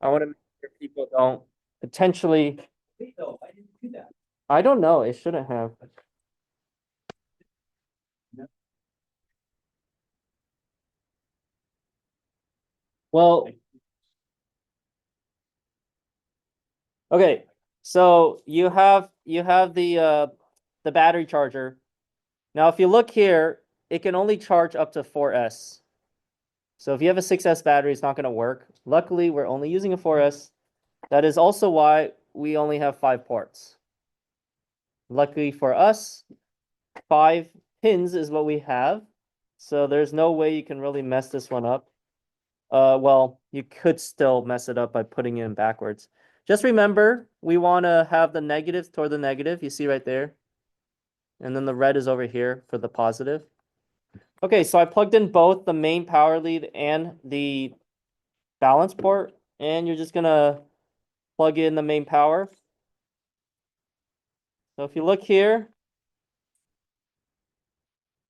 I want to make sure people don't potentially. Wait, though, I didn't do that. I don't know. It shouldn't have. Well, okay. So you have the battery charger. Now, if you look here, it can only charge up to 4S. So if you have a 6S battery, it's not going to work. Luckily, we're only using a 4S. That is also why we only have 5 ports. Luckily for us, 5 pins is what we have. So there's no way you can really mess this one up. Well, you could still mess it up by putting it in backwards. Just remember, we want to have the negatives toward the negative. You see right there. And then the red is over here for the positive. Okay, so I plugged in both the main power lead and the balance port, and you're just gonna plug in the main power. So if you look here,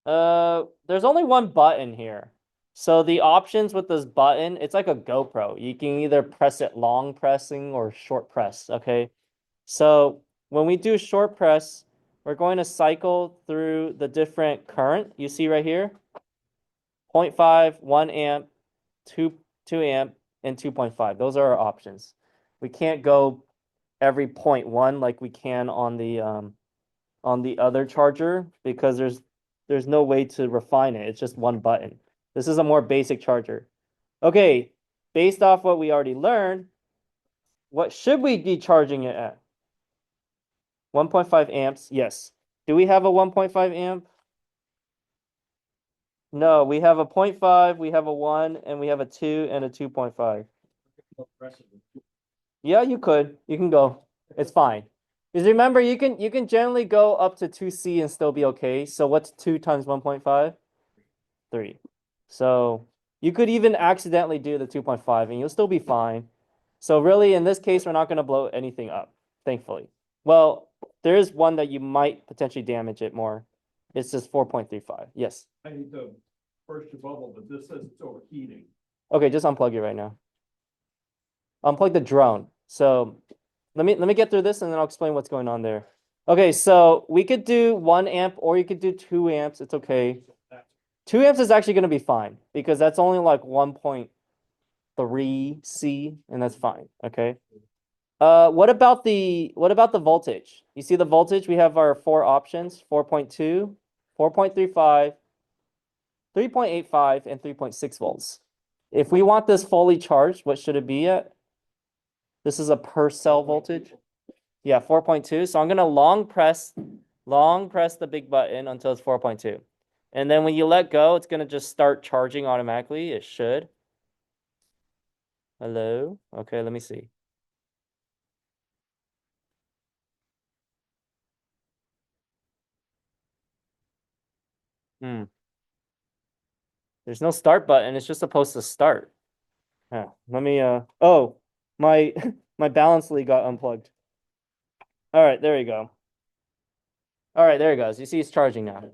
there's only one button here. So the options with this button, it's like a GoPro. You can either press it long pressing or short press, okay? So when we do short press, we're going to cycle through the different current you see right here. 0.5, 1 amp, 2 amp, and 2.5. Those are our options. We can't go every 0.1 like we can on the other charger because there's no way to refine it. It's just one button. This is a more basic charger. Okay, based off what we already learned, what should we be charging it at? 1.5 amps. Yes. Do we have a 1.5 amp? No, we have a 0.5, we have a 1, and we have a 2 and a 2.5. Yeah, you could. You can go. It's fine. Because remember, you can generally go up to 2C and still be okay. So what's 2 times 1.5? 3. So you could even accidentally do the 2.5 and you'll still be fine. So really, in this case, we're not going to blow anything up, thankfully. Well, there is one that you might potentially damage it more. It's just 4.35. Yes. I need to burst your bubble, but this says it's overheating. Okay, just unplug it right now. Unplug the drone. So let me get through this and then I'll explain what's going on there. Okay, so we could do 1 amp or you could do 2 amps. It's okay. 2 amps is actually going to be fine because that's only like 1.3 C and that's fine. Okay. What about the voltage? You see the voltage? We have our 4 options: 4.2, 4.35, 3.85, and 3.6 volts. If we want this fully charged, what should it be at? This is a per cell voltage. Yeah, 4.2. So I'm gonna long press the big button until it's 4.2. And then when you let go, it's gonna just start charging automatically. It should. Hello? Okay, let me see. Hmm. There's no start button. It's just supposed to start. Yeah. Let me oh, my my balance lead got unplugged. All right, there you go. All right, there it goes. You see it's charging now.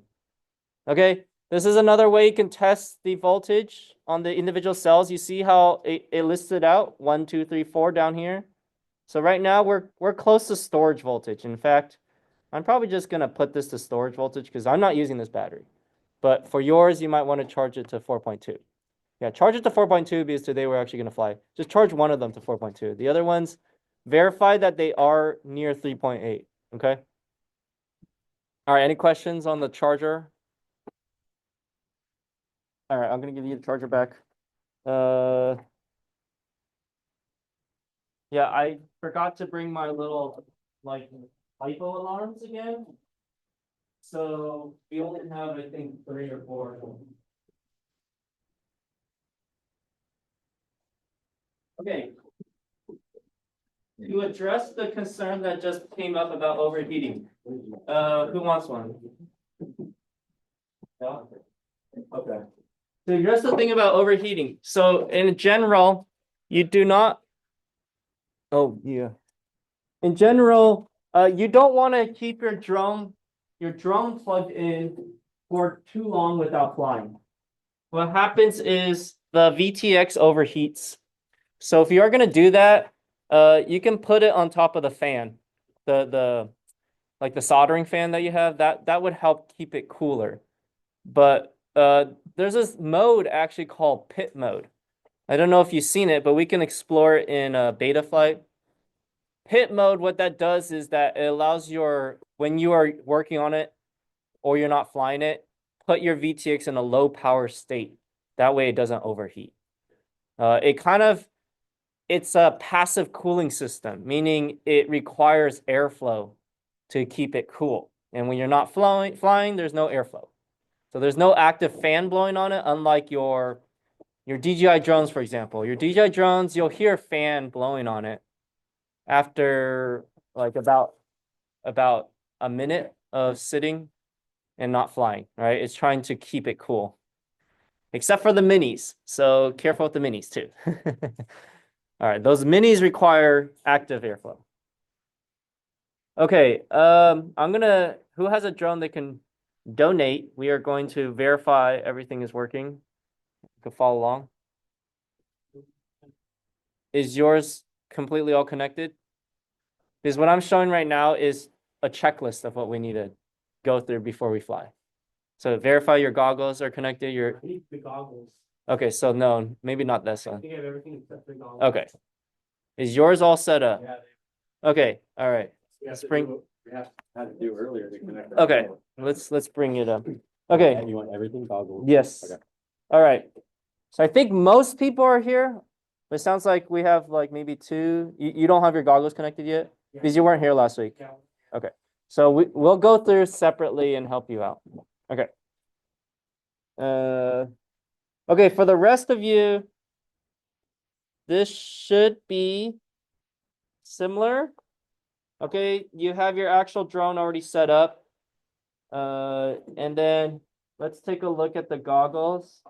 Okay. This is another way you can test the voltage on the individual cells. You see how it listed out 1, 2, 3, 4 down here. So right now we're close to storage voltage. In fact, I'm probably just gonna put this to storage voltage because I'm not using this battery. But for yours, you might want to charge it to 4.2. Yeah, charge it to 4.2 because today we're actually gonna fly. Just charge one of them to 4.2. The other ones, verify that they are near 3.8. Okay. All right. Any questions on the charger? All right, I'm gonna give you the charger back. Uh, yeah, I forgot to bring my little like hypo alarms again. So we only have, I think, 3 or 4. Okay. To address the concern that just came up about overheating, who wants one? Yeah? Okay. To address the thing about overheating, so in general, you do not. Oh yeah. In general, you don't want to keep your drone plugged in for too long without flying. What happens is the VTX overheats. So if you are gonna do that, you can put it on top of the fan, the like the soldering fan that you have. That would help keep it cooler. But there's this mode actually called pit mode. I don't know if you've seen it, but we can explore it in beta flight. Pit mode, what that does is that it allows when you are working on it or you're not flying it, put your VTX in a low power state. That way it doesn't overheat. It's a passive cooling system, meaning it requires airflow to keep it cool. And when you're not flying, there's no airflow. So there's no active fan blowing on it, unlike your DJI drones, for example. Your DJI drones, you'll hear a fan blowing on it after like about a minute of sitting and not flying, right? It's trying to keep it cool. Except for the minis. So careful with the minis too. All right, those minis require active airflow. Okay, who has a drone that can donate? We are going to verify everything is working. You can follow along. Is yours completely all connected? Because what I'm showing right now is a checklist of what we need to go through before we fly. So verify your goggles are connected. I need the goggles. Okay, so no, maybe not this I one. think I have everything except the goggles. Okay. Is yours all set up? Yeah, Okay, all right. We have to Spring- do what we had to do earlier to connect. our Okay, phone. let's bring it up. Okay, And you want everything goggles? yes. Okay. All right. So I think most people are here. But it sounds like we have like maybe two. You don't have your goggles connected yet? yeah. Because you weren't here last week. Yeah. So we'll go through separately and help you out. Okay. Okay, for the rest of you, this should be similar. Okay, you have your actual drone already set up. And then let's take a look at the goggles.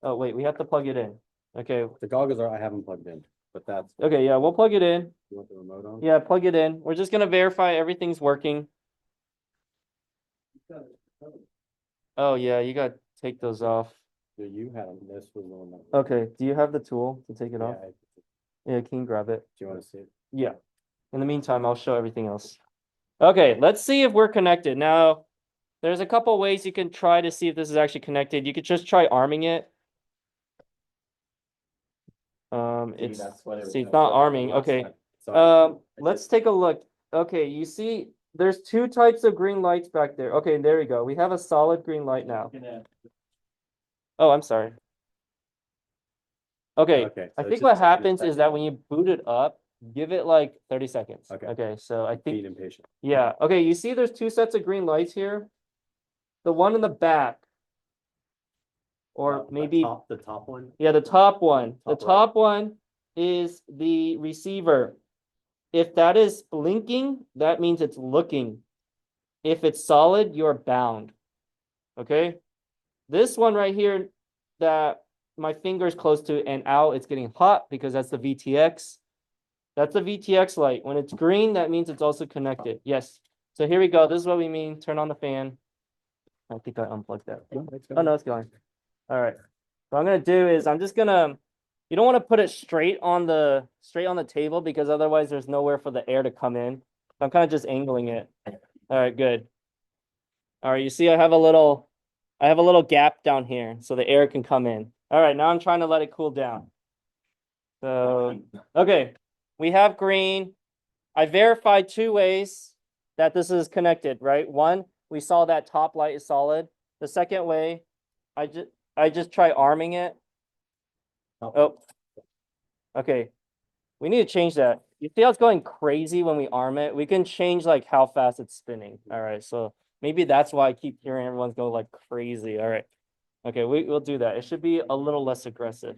Oh, wait, we have to plug it in. Okay, The goggles I haven't plugged in, but that's. okay, yeah, we'll plug it in. You want the remote on? Yeah, plug it in. We're just gonna verify everything's working. Oh, yeah, you gotta take those off. So you had them, this was the one that. Okay, do you have the tool to take it Yeah, off? do Yeah, can you grab it? you want to see it? Yeah. In the meantime, I'll show everything else. Okay, let's see if we're connected. Now, there's a couple ways you can try to see if this is actually connected. You could just try arming it. It's see, it's not arming. Okay. Let's take a look. Okay, you see, there's two types of green lights back there. Okay, there we go. We have a solid green light now. Oh, I'm sorry. Okay, Okay. I so think just what a happens is second. that when you boot it up, give it like 30 seconds. Okay. Okay, so I think Being impatient. yeah. Okay, you see there's two sets of green lights here. The one in the back. Or maybe, The top one? yeah, the top one. The Top right. top one is the receiver. If that is blinking, that means it's looking. If it's solid, you're bound. Okay? This one right here that my finger is close to and out, it's getting hot because that's the VTX. That's the VTX light. When it's green, that means it's also connected. Yes. So here we go. This is what we mean. Turn on the fan. I think I unplugged that. Oh, no, it's going. All right. What I'm gonna do is I'm just gonna. You don't want to put it straight on the table because otherwise there's nowhere for the air to come in. So I'm kind of just angling it. All right, good. All right, you see I have a little gap down here so the air can come in. All right, now I'm trying to let it cool down. So, okay, we have green. I verified two ways that this is connected, right? One, we saw that top light is solid. The second way, I just try arming it. Oh, okay. We need to change that. You see how it's going crazy when we arm it? We can change like how fast it's spinning. All right, so maybe that's why I keep hearing everyone's go like crazy. All right. Okay, we'll do that. It should be a little less aggressive.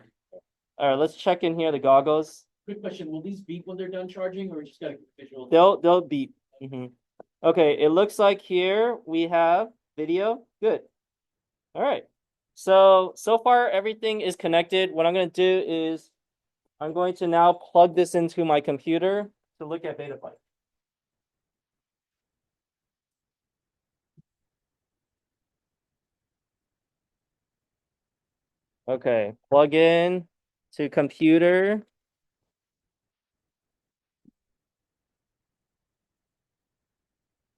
All right, let's check in here the goggles. Quick question, will these beep when they're done charging or just got a visual? They'll beep. Okay, it looks like here we have video. Good. All right. So far everything is connected. What I'm going to do is I'm going to now plug this into my computer to look at beta flight. Okay, plug in to computer.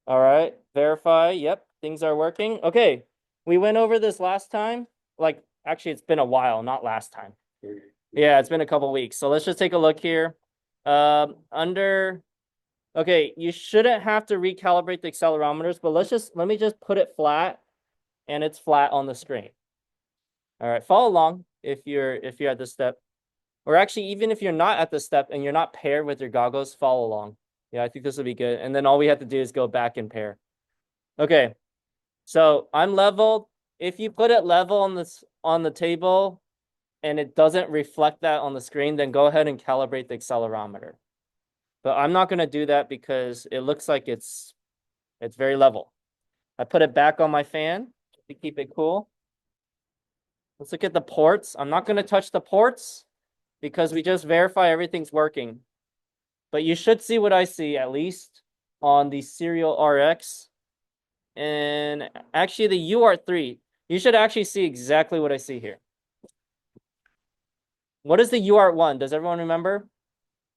All right, verify. Yep, things are working. Okay, we went over this last time. Like, actually, it's been a while, not last time. Yeah, it's been a couple weeks. So let's just take a look here. Okay, you shouldn't have to recalibrate the accelerometers, but let me just put it flat, and it's flat on the screen. All right, follow along if you're at this step. Or actually, even if you're not at the step and you're not paired with your goggles, follow along. Yeah, I think this will be good. And then all we have to do is go back and pair. Okay, so I'm leveled. If you put it level on the table and it doesn't reflect that on the screen, then go ahead and calibrate the accelerometer. But I'm not going to do that because it looks like it's very level. I put it back on my fan to keep it cool. Let's look at the ports. I'm not going to touch the ports because we just verify everything's working. But you should see what I see, at least on the serial RX. And actually the UART3, you should actually see exactly what I see here. What is the UART1? Does everyone remember?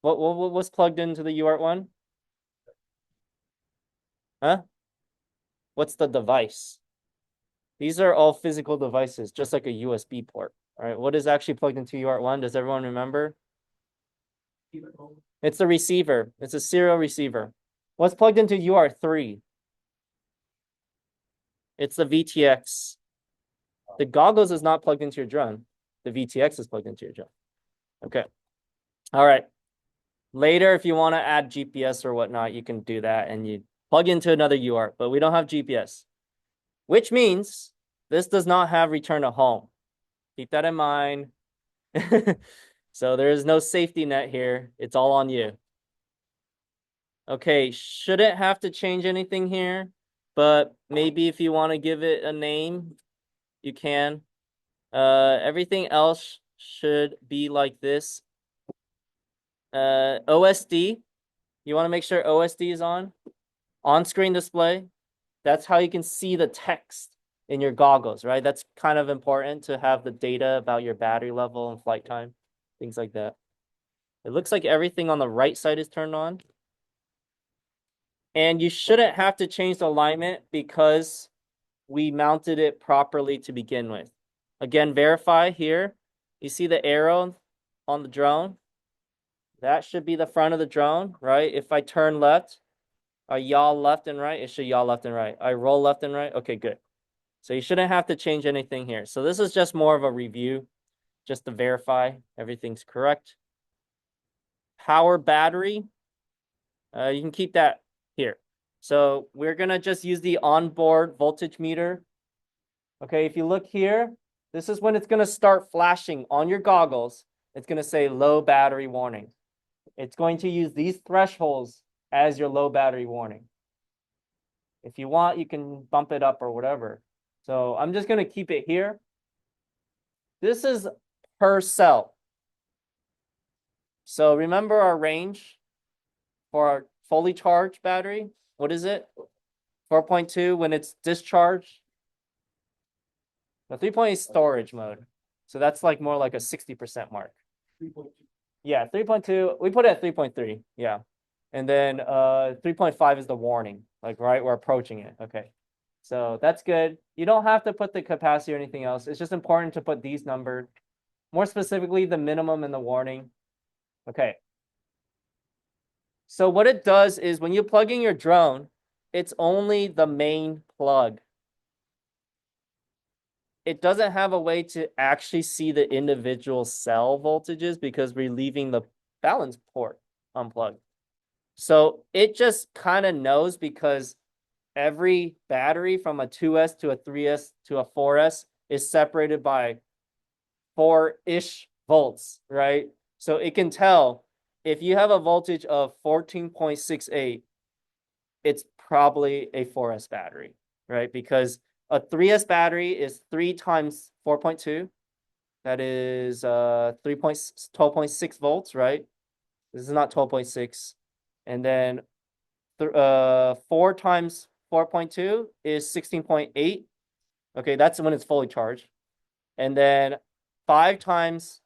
What was plugged into the UART1? Huh? What's the device? These are all physical devices, just like a USB port. All right, what is actually plugged into UART1? Does everyone remember? It's the receiver. It's a serial receiver. What's plugged into UART3? It's the VTX. The goggles is not plugged into your drone. The VTX is plugged into your drone. Okay. All right. Later, if you want to add GPS or whatnot, you can do that and you plug into another UART, but we don't have GPS, which means this does not have return to home. Keep that in mind. So there is no safety net here. It's all on you. Okay, shouldn't have to change anything here, but maybe if you want to give it a name, you can. Everything else should be like this. OSD, you want to make sure OSD is on-screen display. That's how you can see the text in your goggles, right? That's kind of important to have the data about your battery level and flight time, things like that. It looks like everything on the right side is turned on. And you shouldn't have to change the alignment because we mounted it properly to begin with. Again, verify here. You see the arrow on the drone? That should be the front of the drone, right? If I turn left, are yaw left and right? It should yaw left and right. I roll left and right. Okay, good. So you shouldn't have to change anything here. So this is just more of a review, just to verify everything's correct. Power battery, you can keep that here. So we're gonna just use the onboard voltage meter. Okay, if you look here, this is when it's gonna start flashing on your goggles. It's gonna say low battery warning. It's going to use these thresholds as your low battery warning. If you want, you can bump it up or whatever. So I'm just going to keep it here. This is per cell. So remember our range for our fully charged battery? What is it? 4.2 when it's discharged. The 3.8 is storage mode. So that's like more like a 60% mark. 3.2. Yeah, 3.2. We put it at 3.3. Yeah. And then 3.5 is the warning. Like, right, we're approaching it. Okay. So that's good. You don't have to put the capacity or anything else. It's just important to put these numbers. More specifically, the minimum and the warning. Okay. So what it does is when you plug in your drone, it's only the main plug. It doesn't have a way to actually see the individual cell voltages because we're leaving the balance port unplugged. So it just kind of knows because every battery from a 2S to a 3S to a 4S is separated by 4-ish volts, right? So it can tell if you have a voltage of 14.68, it's probably a 4S battery, right? Because a 3S battery is 3 times 4.2. That is 12.6 volts, right? This is not 12.6. And then 4 times 4.2 is 16.8. Okay, that's when it's fully charged. And then 5 times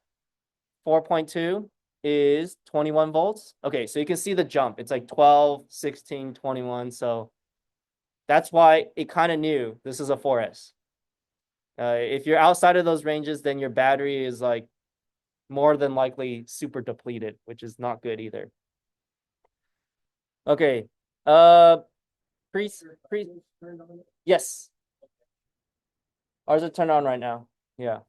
4.2 is 21 volts. Okay, so you can see the jump. It's like 12, 16, 21. So That's why it kind of knew this is a 4S. If you're outside of those ranges, then your battery is like more than likely super depleted, which is not good either. Okay. Pre yes. Ours are turned on right now. Yeah.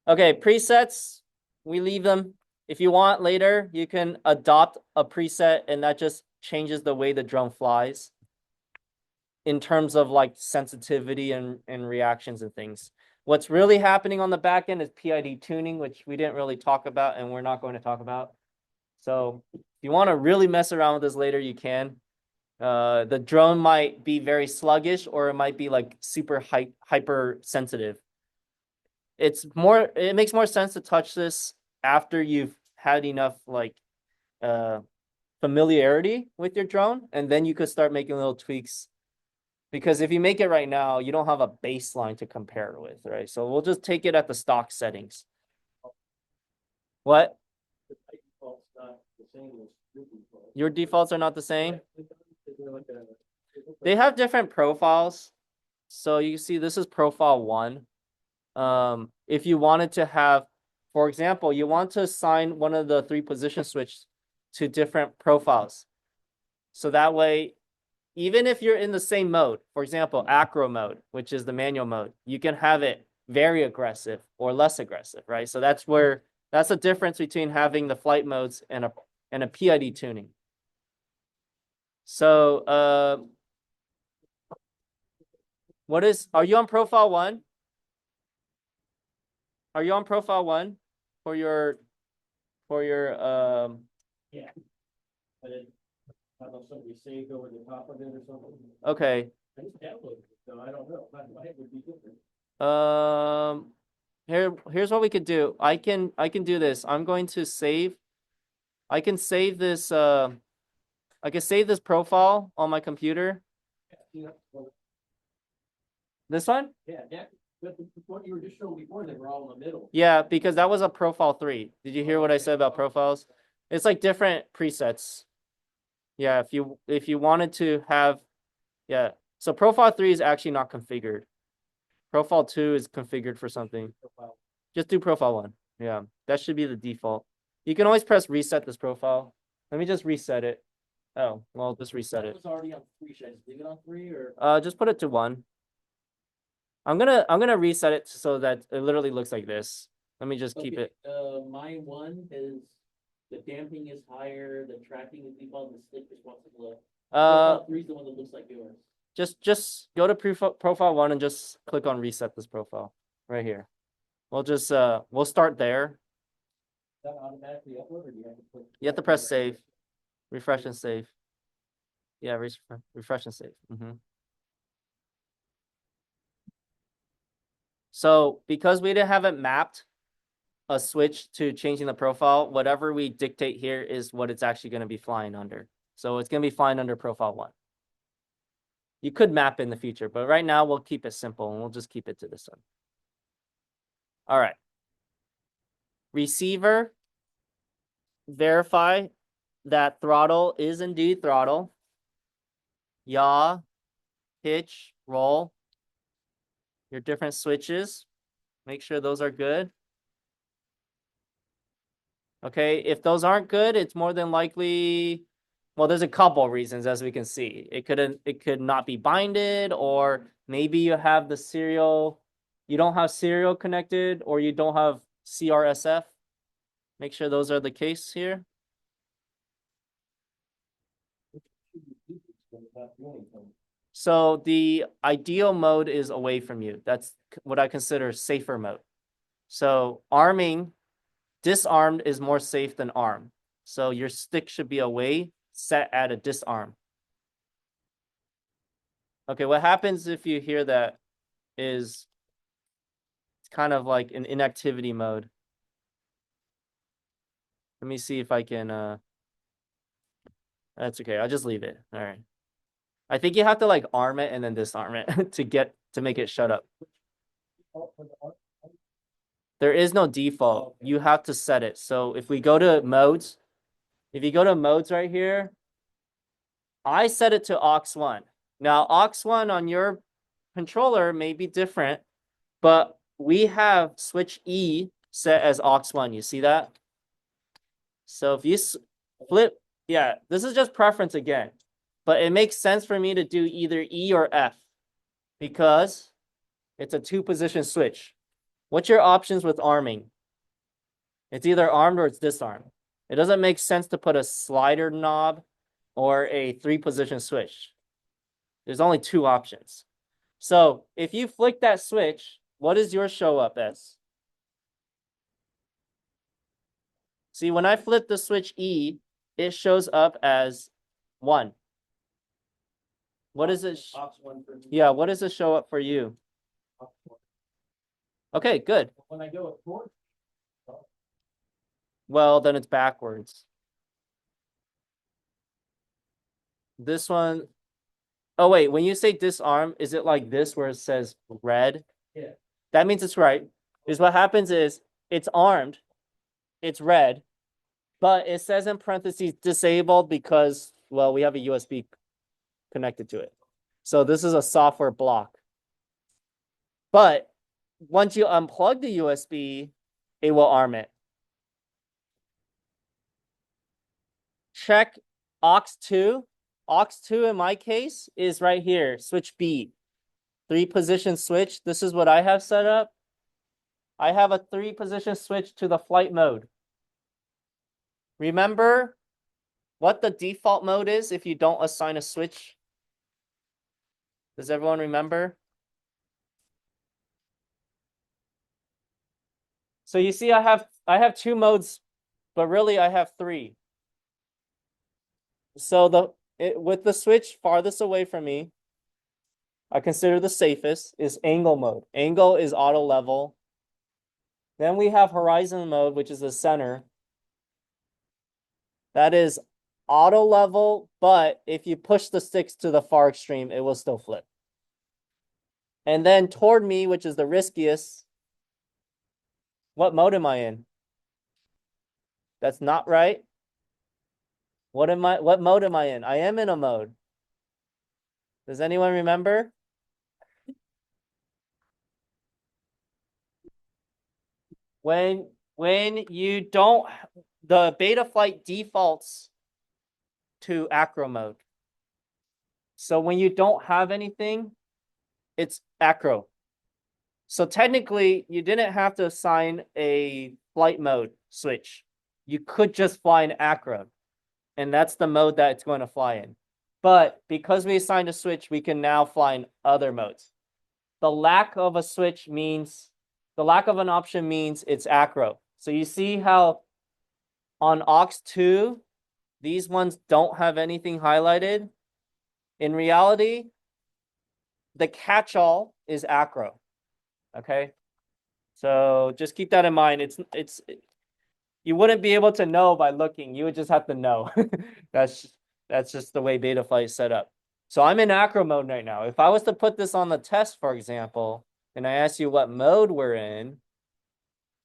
Okay, presets, we leave them. If you want later, you can adopt a preset and that just changes the way the drone flies in terms of like sensitivity and reactions and things. What's really happening on the back end is PID tuning, which we didn't really talk about and we're not going to talk about. So if you want to really mess around with this later, you can. The drone might be very sluggish or it might be like super hyper sensitive. It makes more sense to touch this after you've had enough like familiarity with your drone, and then you could start making little tweaks. Because if you make it right now, you don't have a baseline to compare it with, right? So we'll just take it at the stock settings. What? Your defaults are not the same? They have different profiles. So you see this is profile 1. If you wanted to have, for example, you want to assign one of the 3 position switch to different profiles. So that way, even if you're in the same mode, for example, acro mode, which is the manual mode, you can have it very aggressive or less aggressive, right? So that's the difference between having the flight modes and a PID tuning. So, are you on profile 1? Are you on profile 1 for your Yeah. But I don't know, somebody saved over the top of it or something. okay. I just downloaded it, so I don't know. My head would be different. Here's what we could do. I can do this. I'm going to save. I can save this profile on my computer. Yeah, This one? but what you were just showing before, they were all in the middle. Yeah, because that was a profile 3. Did you hear what I said about profiles? It's like different presets. Yeah, if you wanted to have, yeah. So profile 3 is actually not configured. Profile 2 is configured for something. Just do profile 1. Yeah, that should be the default. You can always press reset this profile. Let me just reset it. Oh, well, just reset That it. was already on 3. Should I just leave it on 3 or? Just put it to 1. I'm gonna reset it so that it literally looks like this. Let me just keep Okay, it. my 1 is the damping is higher, the tracking is default, and the stick just wants to look. Profile 3 is the one that looks like yours. Just go to profile 1 and just click on reset this profile right here. We'll just we'll start there. Is that automatically upload or do you have to put? You have to press save, refresh and save. Yeah, refresh and save. So because we didn't have it mapped a switch to changing the profile, whatever we dictate here is what it's actually going to be flying under. So it's going to be flying under profile 1. You could map in the future, but right now we'll keep it simple and we'll just keep it to this one. All right. Receiver, verify that throttle is indeed throttle. Yaw, pitch, roll. Your different switches. Make sure those are good. Okay, if those aren't good, it's more than likely, well, there's a couple reasons as we can see. It could not be binded, or maybe you have the serial, you don't have serial connected, or you don't have CRSF. Make sure those are the case here. So the ideal mode is away from you. That's what I consider safer mode. So disarmed is more safe than armed. So your stick should be away, set at a disarm. Okay, what happens if you hear that is it's kind of like an inactivity mode. Let me see if I can, that's okay. I'll just leave it. All right. I think you have to like arm it and then disarm it to make it shut up. There is no default. You have to set it. So if we go to modes, if you go to modes right here, I set it to aux 1. Now, aux1 on your controller may be different, but we have switch E set as aux1. You see that? So if you flip, yeah, this is just preference again, but it makes sense for me to do either E or F because it's a 2-position switch. What's your options with arming? It's either armed or it's disarmed. It doesn't make sense to put a slider knob or a 3-position switch. There's only 2 options. So if you flick that switch, what does yours show up as? See, when I flip the switch E, it shows up as 1. What is it? aux1 for me. Yeah, what does it show up for you? aux1. Okay, good. When I go with torch, Well, then it's backwards. This one. Oh, wait, when you say disarm, is it like this where it says red? Yeah. That means it's right. Is what happens is it's armed, it's red, but it says in parentheses disabled because, well, we have a USB connected to it. So this is a software block. But once you unplug the USB, it will arm it. Check aux2. aux2 in my case is right here, switch B. 3-position switch. This is what I have set up. I have a 3-position switch to the flight mode. Remember what the default mode is if you don't assign a switch? Does everyone remember? So you see I have 2 modes, but really I have 3. So with the switch farthest away from me, I consider the safest is angle mode. Angle is auto level. Then we have horizon mode, which is the center. That is auto level, but if you push the sticks to the far extreme, it will still flip. And then toward me, which is the riskiest, what mode am I in? That's not right. What mode am I in? I am in a mode. Does anyone remember? When you don't, the beta flight defaults to acro mode. So when you don't have anything, it's acro. So technically, you didn't have to assign a flight mode switch. You could just fly in acro, and that's the mode that it's going to fly in. But because we assigned a switch, we can now fly in other modes. The lack of a switch means, the lack of an option means it's acro. So you see how on aux2, these ones don't have anything highlighted. In reality, the catch-all is acro. Okay, so just keep that in mind. You wouldn't be able to know by looking. You would just have to know. That's just the way Betaflight is set up. So I'm in acro mode right now. If I was to put this on the test, for example, and I ask you what mode we're in,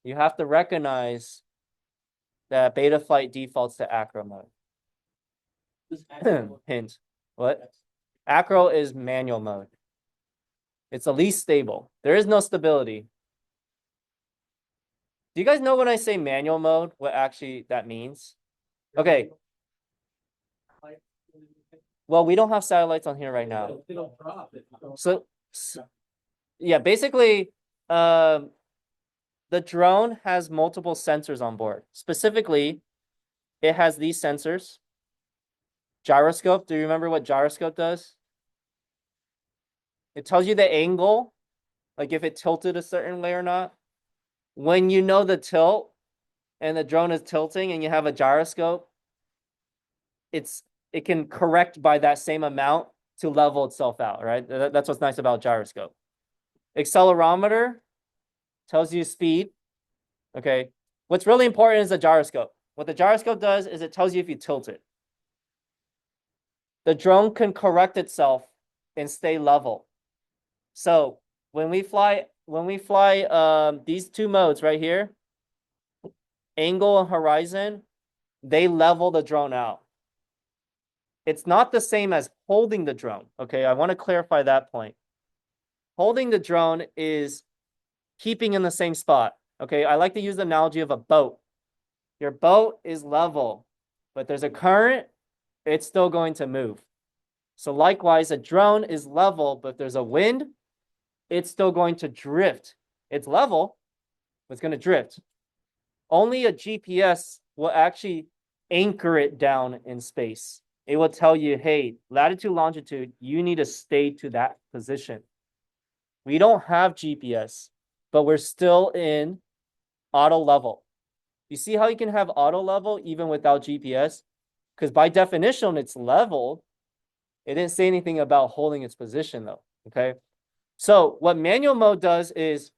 you have to recognize that Betaflight defaults to acro mode. this acro, Hint. What? Acro is manual mode. It's the least stable. There is no stability. Do you guys know when I say manual mode, what actually that means? Okay. Well, we don't have satellites on here right now. it'll drop it. So yeah, basically, the drone has multiple sensors on board. Specifically, it has these sensors. Gyroscope. Do you remember what gyroscope does? It tells you the angle, like if it tilted a certain way or not. When you know the tilt and the drone is tilting and you have a gyroscope, it can correct by that same amount to level itself out, right? That's what's nice about gyroscope. Accelerometer tells you speed. Okay. What's really important is the gyroscope. What the gyroscope does is it tells you if you tilt it. The drone can correct itself and stay level. So when we fly these 2 modes right here, angle and horizon, they level the drone out. it's not the same as holding the drone. Okay, I want to clarify that point. Holding the drone is keeping in the same spot. Okay, I like to use the analogy of a boat. Your boat is level, but there's a current, it's still going to move. So likewise, a drone is level, but if there's a wind, it's still going to drift. It's level, but it's going to drift. Only a GPS will actually anchor it down in space. It will tell you, hey, latitude, longitude, you need to stay to that position. We don't have GPS, but we're still in auto level. You see how you can have auto level even without GPS? Because by definition, it's leveled. It didn't say anything about holding its position though, okay? So what manual mode does is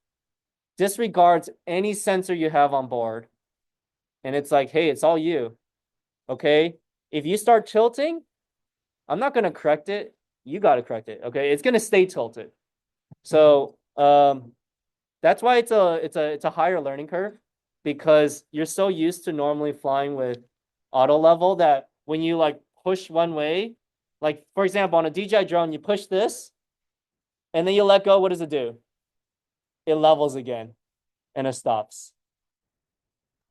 disregards any sensor you have on board. And it's like, hey, it's all you, okay? If you start tilting, I'm not going to correct it. You got to correct it, okay? It's going to stay tilted. So that's why it's a higher learning curve, because you're so used to normally flying with auto level that when you like push one way, like for example, on a DJI drone, you push this and then you let go. What does it do? It levels again and it stops.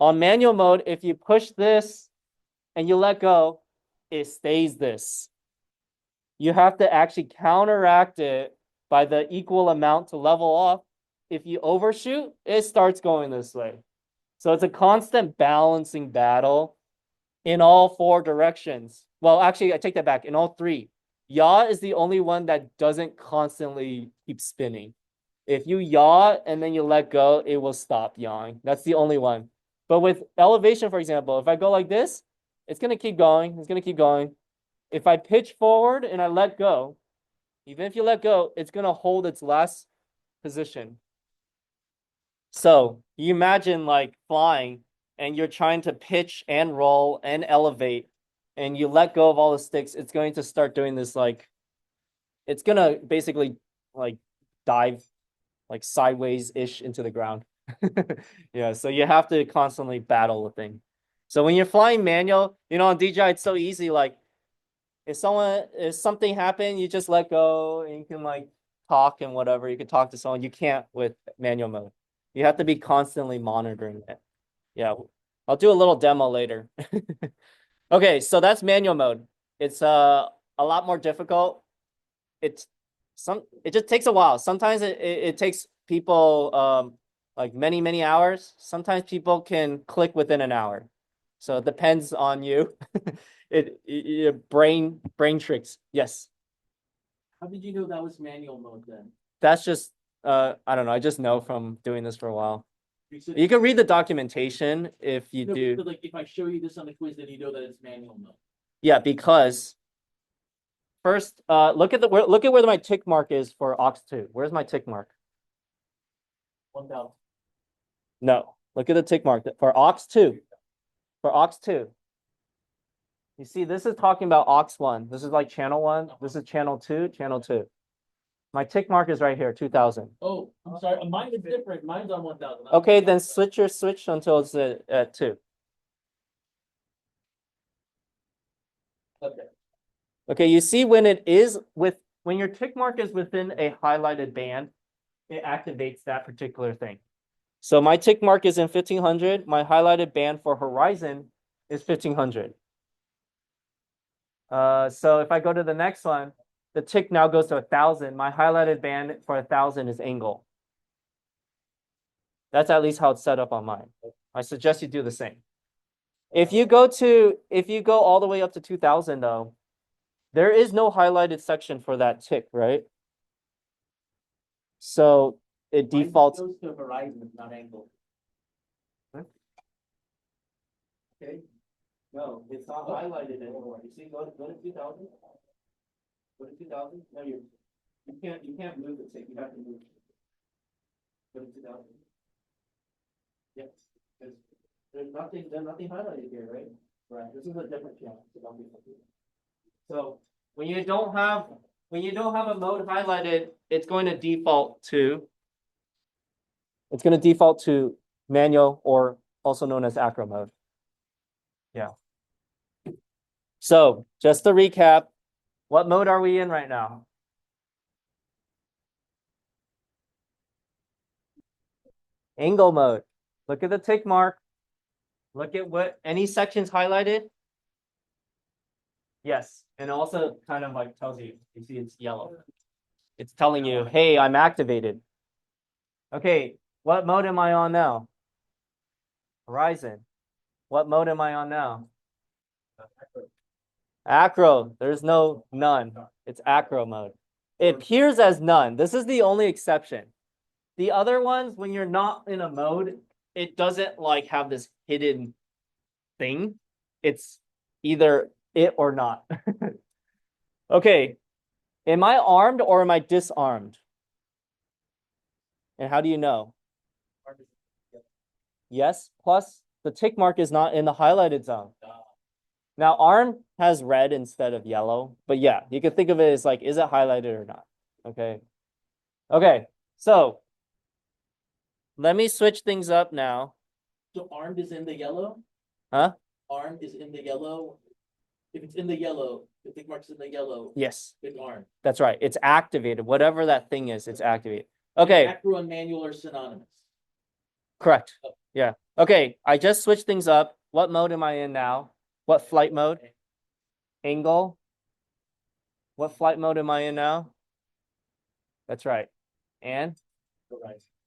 On manual mode, if you push this and you let go, it stays this. You have to actually counteract it by the equal amount to level off. If you overshoot, it starts going this way. So it's a constant balancing battle in all four directions. Well, actually, I take that back. In all three. Yaw is the only one that doesn't constantly keep spinning. If you yaw and then you let go, it will stop yawing. That's the only one. But with elevation, for example, if I go like this, it's going to keep going. It's going to keep going. If I pitch forward and I let go, even if you let go, it's going to hold its last position. So you imagine like flying and you're trying to pitch and roll and elevate and you let go of all the sticks, it's going to start doing this like, it's going to basically like dive like sideways-ish into the ground. Yeah, so you have to constantly battle the thing. So when you're flying manual, on DJI, it's so easy. Like if something happened, you just let go and you can like talk and whatever. You can talk to someone. You can't with manual mode. You have to be constantly monitoring it. Yeah, I'll do a little demo later. Okay, so that's manual mode. It's a lot more difficult. It just takes a while. Sometimes it takes people like many hours. Sometimes people can click within an hour. So it depends on you. Brain tricks. Yes. How did you know that was manual mode then? That's just I don't know. I just know from doing this for a while. Because- You can read the documentation if you No, do. but like if I show you this on the quiz, then you know that it's manual mode. Yeah, because first, look at where my tick mark is for aux2. Where's my tick mark? 1,000. No, look at the tick mark for aux2. For aux2. You see, this is talking about aux1. This is like channel 1. This is channel 2, channel 2. My tick mark is right here, 2000. Oh, I'm sorry. Mine is different. Mine's on 1,000. Okay, then switch your switch until it's at 2. Okay. Okay, you see when your tick mark is within a highlighted band, it activates that particular thing. So my tick mark is in 1500. My highlighted band for horizon is 1500. So if I go to the next one, the tick now goes to 1000. My highlighted band for 1000 is angle. That's at least how it's set up on mine. I suggest you do the same. If you go all the way up to 2000 though, there is no highlighted section for that tick, right? So it Mine defaults. goes to horizon, not angle. Huh? Okay. No, it's not highlighted anymore. You see, go to 2000. Go to 2000. No, you can't move the tick. You have to move. Go to 2000. Yes, there's nothing highlighted here, right? Right. This is a different channel. So don't be confused. So when you don't have a mode highlighted, it's going to default to manual, or also known as acro mode. Yeah. So just to recap, what mode are we in right now? Angle mode. Look at the tick mark. Look at what any sections highlighted. Yes, and also kind of like tells you, you see it's yellow. It's telling you, hey, I'm activated. Okay, what mode am I on now? Horizon. What mode am I on now? Acro. There's no none. It's acro mode. It appears as none. This is the only exception. The other ones, when you're not in a mode, it doesn't like have this hidden thing. It's either it or not. Okay. Am I armed or am I disarmed? And how do you know? Yes, plus the tick mark is not in the highlighted zone. Now, arm has red instead of yellow, but yeah, you can think of it as like, is it highlighted or not? Okay. Okay, so let me switch things up now. So armed is in the yellow? Huh? Armed is in the yellow. If it's in the yellow, the tick mark's in the yellow, Yes, it's armed. that's right. It's activated. Whatever that thing is, it's activated. Okay, Acro and manual are synonymous. correct. Yeah. Okay, I just switched things up. What mode am I in now? What flight mode? Angle. What flight mode am I in now? That's right. And?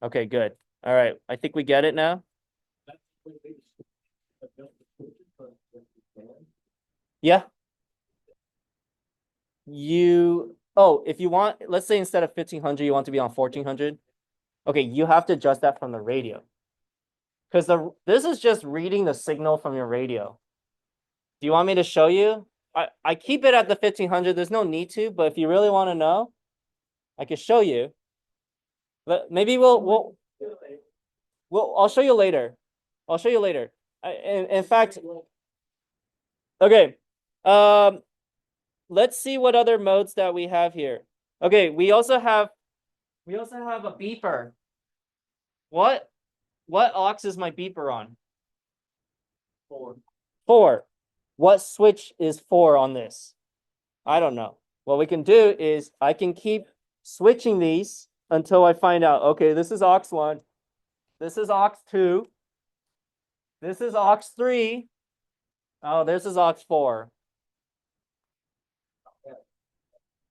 Okay, good. All right. I think we get it now. Yeah. If you want, let's say instead of 1500, you want to be on 1400. Okay, you have to adjust that from the radio. Because this is just reading the signal from your radio. Do you want me to show you? I keep it at the 1500. There's no need to, but if you really want to know, I can show you. But maybe I'll show you later. I'll show you later. In fact, okay. Let's see what other modes that we have here. Okay, we also have a beeper. What aux is my beeper on? 4. 4. What switch is 4 on this? I don't know. What we can do is I can keep switching these until I find out, okay, this is aux 1. This is aux 2. This is aux 3. Oh, this is aux 4.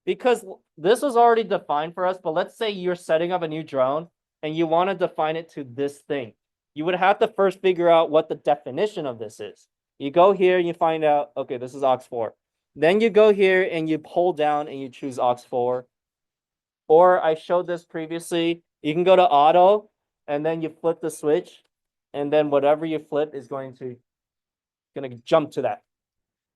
Because this was already defined for us, but let's say you're setting up a new drone and you want to define it to this thing. You would have to first figure out what the definition of this is. You go here and you find out, okay, this is aux 4. Then you go here and you pull down and you choose aux 4. Or I showed this previously. You can go to auto and then you flip the switch, and then whatever you flip is going to jump to that.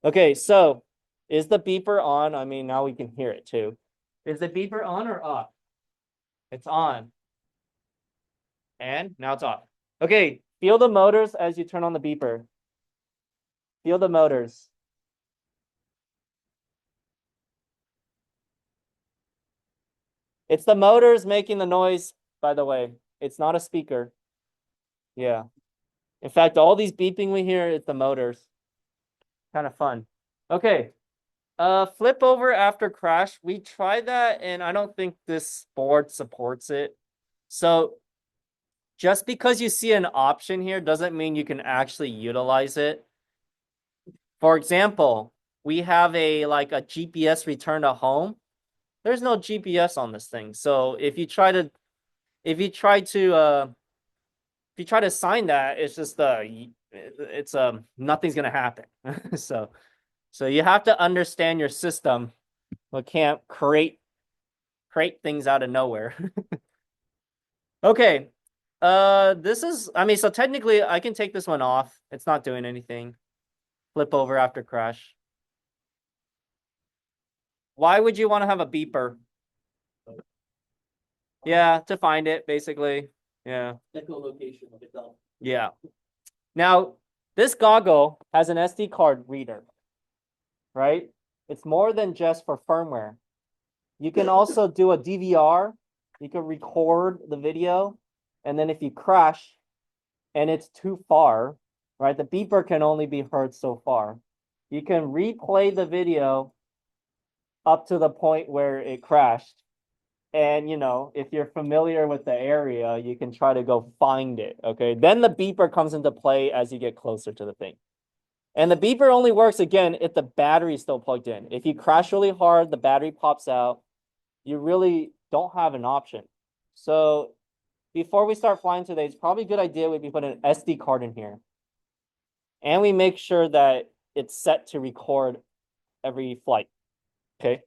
Okay, so is the beeper on? I mean, now we can hear it too. Is the beeper on or off? It's on. And now it's off. Okay, feel the motors as you turn on the beeper. Feel the motors. It's the motors making the noise, by the way. It's not a speaker. Yeah. In fact, all these beeping we hear, it's the motors. Kind of fun. Okay. Flip over after crash. We tried that, and I don't think this board supports it. So just because you see an option here doesn't mean you can actually utilize it. For example, we have a GPS return to home. There's no GPS on this thing. So if you try to sign that, it's just nothing's gonna happen. So you have to understand your system. We can't create things out of nowhere. Okay. So technically I can take this one off. It's not doing anything. Flip over after crash. Why would you want to have a beeper? Yeah, to find it, basically. Yeah. Echolocation of itself. Yeah. Now, this goggle has an SD card reader, right? It's more than just for firmware. You can also do a DVR. You can record the video. And then if you crash and it's too far, right? The beeper can only be heard so far. you can replay the video up to the point where it crashed. And if you're familiar with the area, you can try to go find it. Okay. Then the beeper comes into play as you get closer to the thing. And the beeper only works again if the battery is still plugged in. If you crash really hard, the battery pops out, you really don't have an option. So before we start flying today, it's probably a good idea we put an SD card in here. And we make sure that it's set to record every flight. Okay.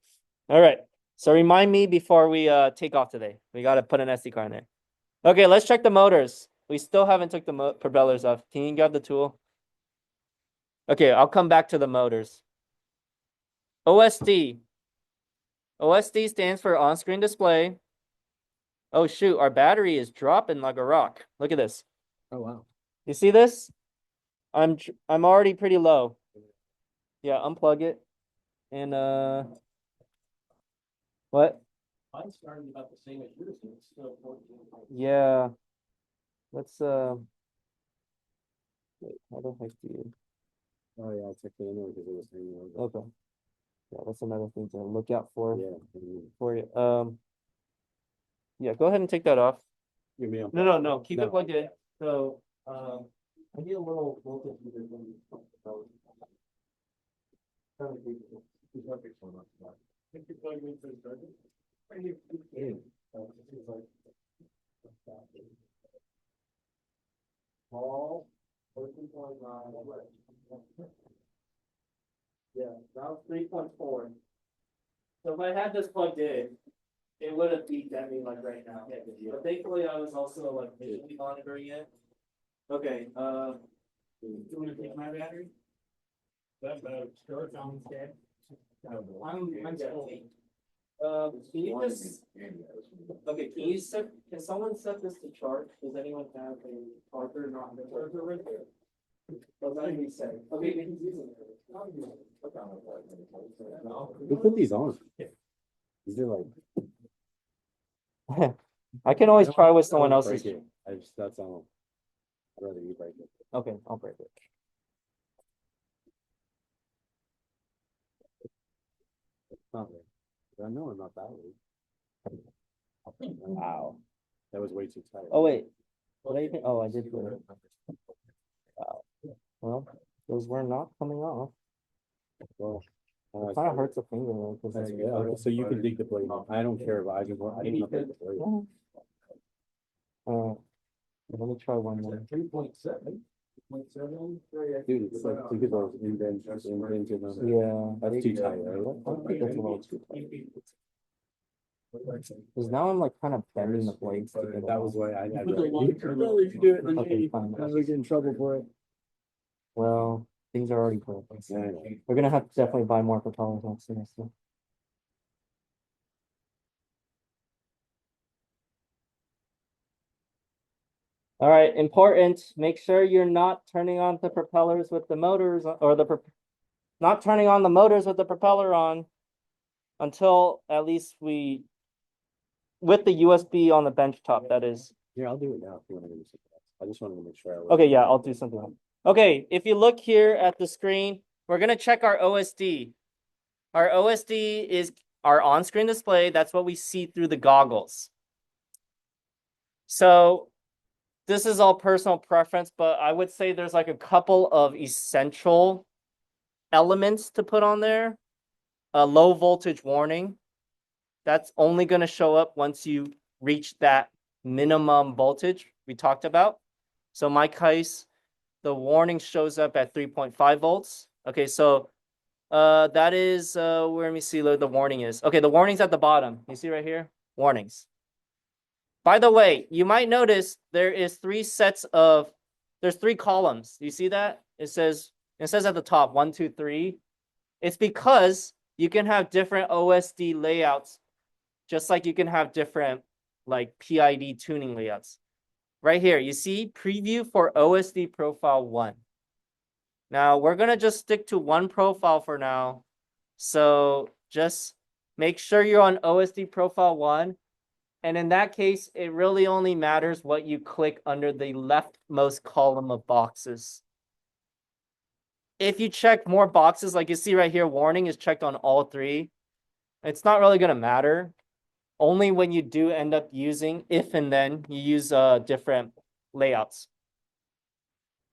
All right. So remind me before we take off today. We got to put an SD card in there. Okay, let's check the motors. We still haven't took the propellers off. Can you grab the tool? Okay, I'll come back to the motors. OSD. OSD stands for on-screen display. Oh shoot, our battery is dropping like a rock. Look at this. Oh, wow. You see this? I'm already pretty low. Yeah, unplug it. And what? Mine's starting about the same as yours, and it's still 14. Yeah. Let's wait, how the heck do you Oh, yeah, I checked it in because it was hanging over. okay. Yeah, that's another thing to look out for Yeah. for you. Yeah, go ahead and take that off. Give me a. No. Keep No. it plugged in. So I need a little voltage meter from Think you're plugging into the circuit? Small, 14.9. Yeah, that was 3.4. So if I had this plugged in, it would have beat at me like right now. But thankfully I was also like visually monitoring it. Okay, do you want to take my battery? That matters. Start on tab. I'm definitely. Can you just, okay, can someone set this to charge? Does anyone have a charger, not the charger right there? Does that be set? Okay, we can use it. Who put these on? These are like. I can always try with someone Don't else's. break it. That's all. I'd rather you break it. Okay, I'll break it. It's not weird. I know I'm not that weird. Wow. That was way too tight. Oh wait. What do you think? Oh, I did do it. Wow. Well, those were not coming off. Well, It kind of hurts the finger though, because that's good. Okay, so you can dig the blade. I don't care about. I just want. I don't know if I dig the blade. Let me try one more. 3.7. Dude, it's like look at those indents in them. Yeah. That's too tight, right? I think that's a little too tight. Because now I'm like kind of bending the blades. To get it That was off. why I. Put the long term- No, if you do it, then Okay, fine. I would get in trouble for it. Well, things are already broken. Yeah, I know. We're gonna have to definitely buy more propellers next semester. All right, important. Make sure you're not turning on the propellers with the motors or not turning on the motors with the propeller on until at least with the USB on the bench top, that is. Here, I'll do it now if you want to do something else. I just wanted to make sure. Okay, yeah, I'll do something else. Okay, if you look here at the screen, we're gonna check our OSD. Our OSD is our on-screen display. That's what we see through the goggles. So this is all personal preference, but I would say there's like a couple of essential elements to put on there. A low voltage warning. That's only going to show up once you reach that minimum voltage we talked about. So in my case, the warning shows up at 3.5 volts. Okay, so that is let me see what the warning is. Okay, the warning's at the bottom. You see right here? Warnings. By the way, you might notice there's three columns. You see that? It says at the top 1, 2, 3. It's because you can have different OSD layouts, just like you can have different like PID tuning layouts. Right here, you see preview for OSD profile 1. Now we're gonna just stick to one profile for now. So just make sure you're on OSD profile 1. And in that case, it really only matters what you click under the leftmost column of boxes. if you check more boxes, like you see right here, warning is checked on all three. It's not really gonna matter. Only when you do end up using if and then you use different layouts.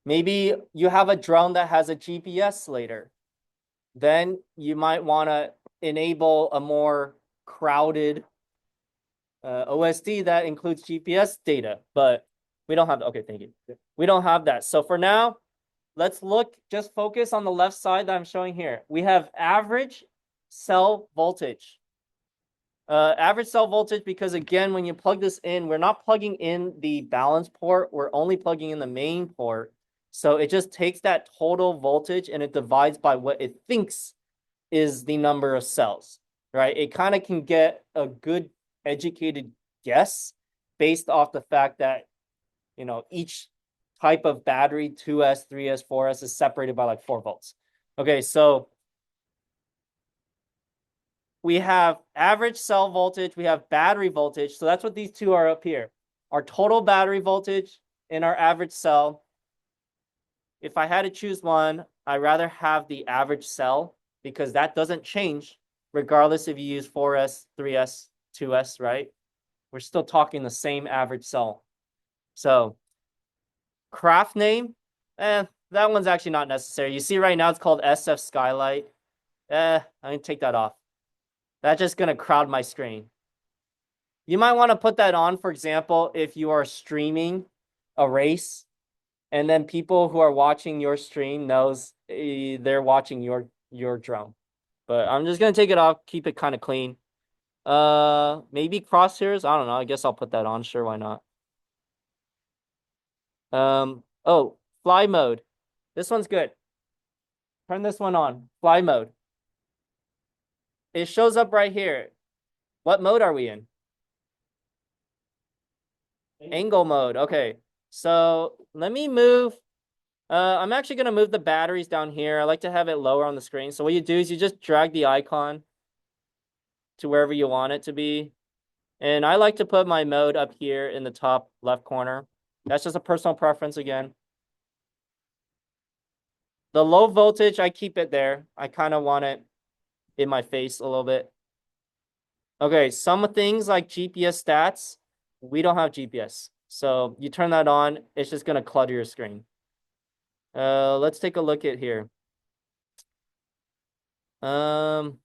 Maybe you have a drone that has a GPS later. Then you might want to enable a more crowded OSD that includes GPS data, but we don't have. Okay, thank you. We don't have that. So for now, let's look. Just focus on the left side that I'm showing here. We have average cell voltage. Average cell voltage, because again, when you plug this in, we're not plugging in the balance port. We're only plugging in the main port. So it just takes that total voltage and it divides by what it thinks is the number of cells, right? It kind of can get a good educated guess based off the fact that, each type of battery, 2S, 3S, 4S, is separated by like 4 volts. Okay, so we have average cell voltage, we have battery voltage. So that's what these two are up here. Our total battery voltage and our average cell. If I had to choose one, I'd rather have the average cell because that doesn't change regardless if you use 4S, 3S, 2S, right? We're still talking the same average cell. So craft name, that one's actually not necessary. You see right now it's called SF Skylight. I'm gonna take that off. That's just gonna crowd my screen. You might want to put that on, for example, if you are streaming a race and then people who are watching your stream knows they're watching your drone. But I'm just gonna take it off, keep it kind of clean. Maybe crosshairs. I don't know. I guess I'll put that on. Sure, why not? Oh, fly mode. This one's good. Turn this one on. Fly mode. It shows up right here. What mode are we in? Angle mode. Okay. So let me move. I'm actually gonna move the batteries down here. I like to have it lower on the screen. So what you do is you just drag the icon to wherever you want it to be. And I like to put my mode up here in the top left corner. That's just a personal preference again. The low voltage, I keep it there. I kind of want it in my face a little bit. Okay, some things like GPS stats, we don't have GPS. So you turn that on, it's just gonna clutter your screen. Let's take a look at here. I'm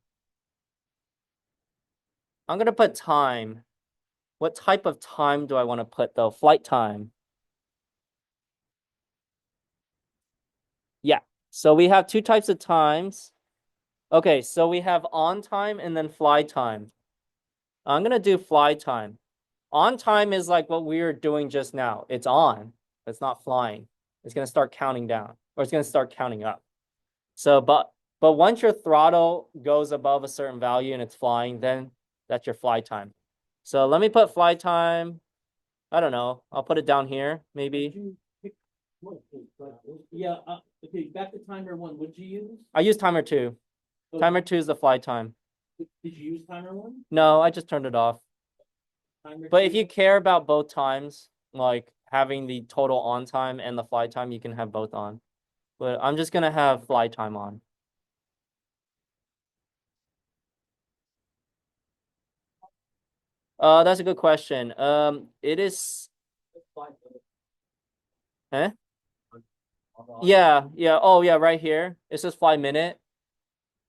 gonna put time. What type of time do I want to put though? Flight time. Yeah. So we have two types of times. Okay, so we have on time and then fly time. I'm gonna do fly time. On time is like what we were doing just now. It's on. It's not flying. It's gonna start counting down, or it's gonna start counting up. So, but once your throttle goes above a certain value and it's flying, then that's your fly time. So let me put fly time. I don't know. I'll put it down here, maybe. Yeah, okay, back to timer one, what'd you use? I use timer 2. Oh, Timer 2 is the fly time. Did you use timer one? No, I just turned it off. Timer But if two? you care about both times, like having the total on time and the fly time, you can have both on. But I'm just gonna have fly time on. That's a good question. It is. Huh? Yeah, yeah. Oh, yeah, right here. It says fly minute.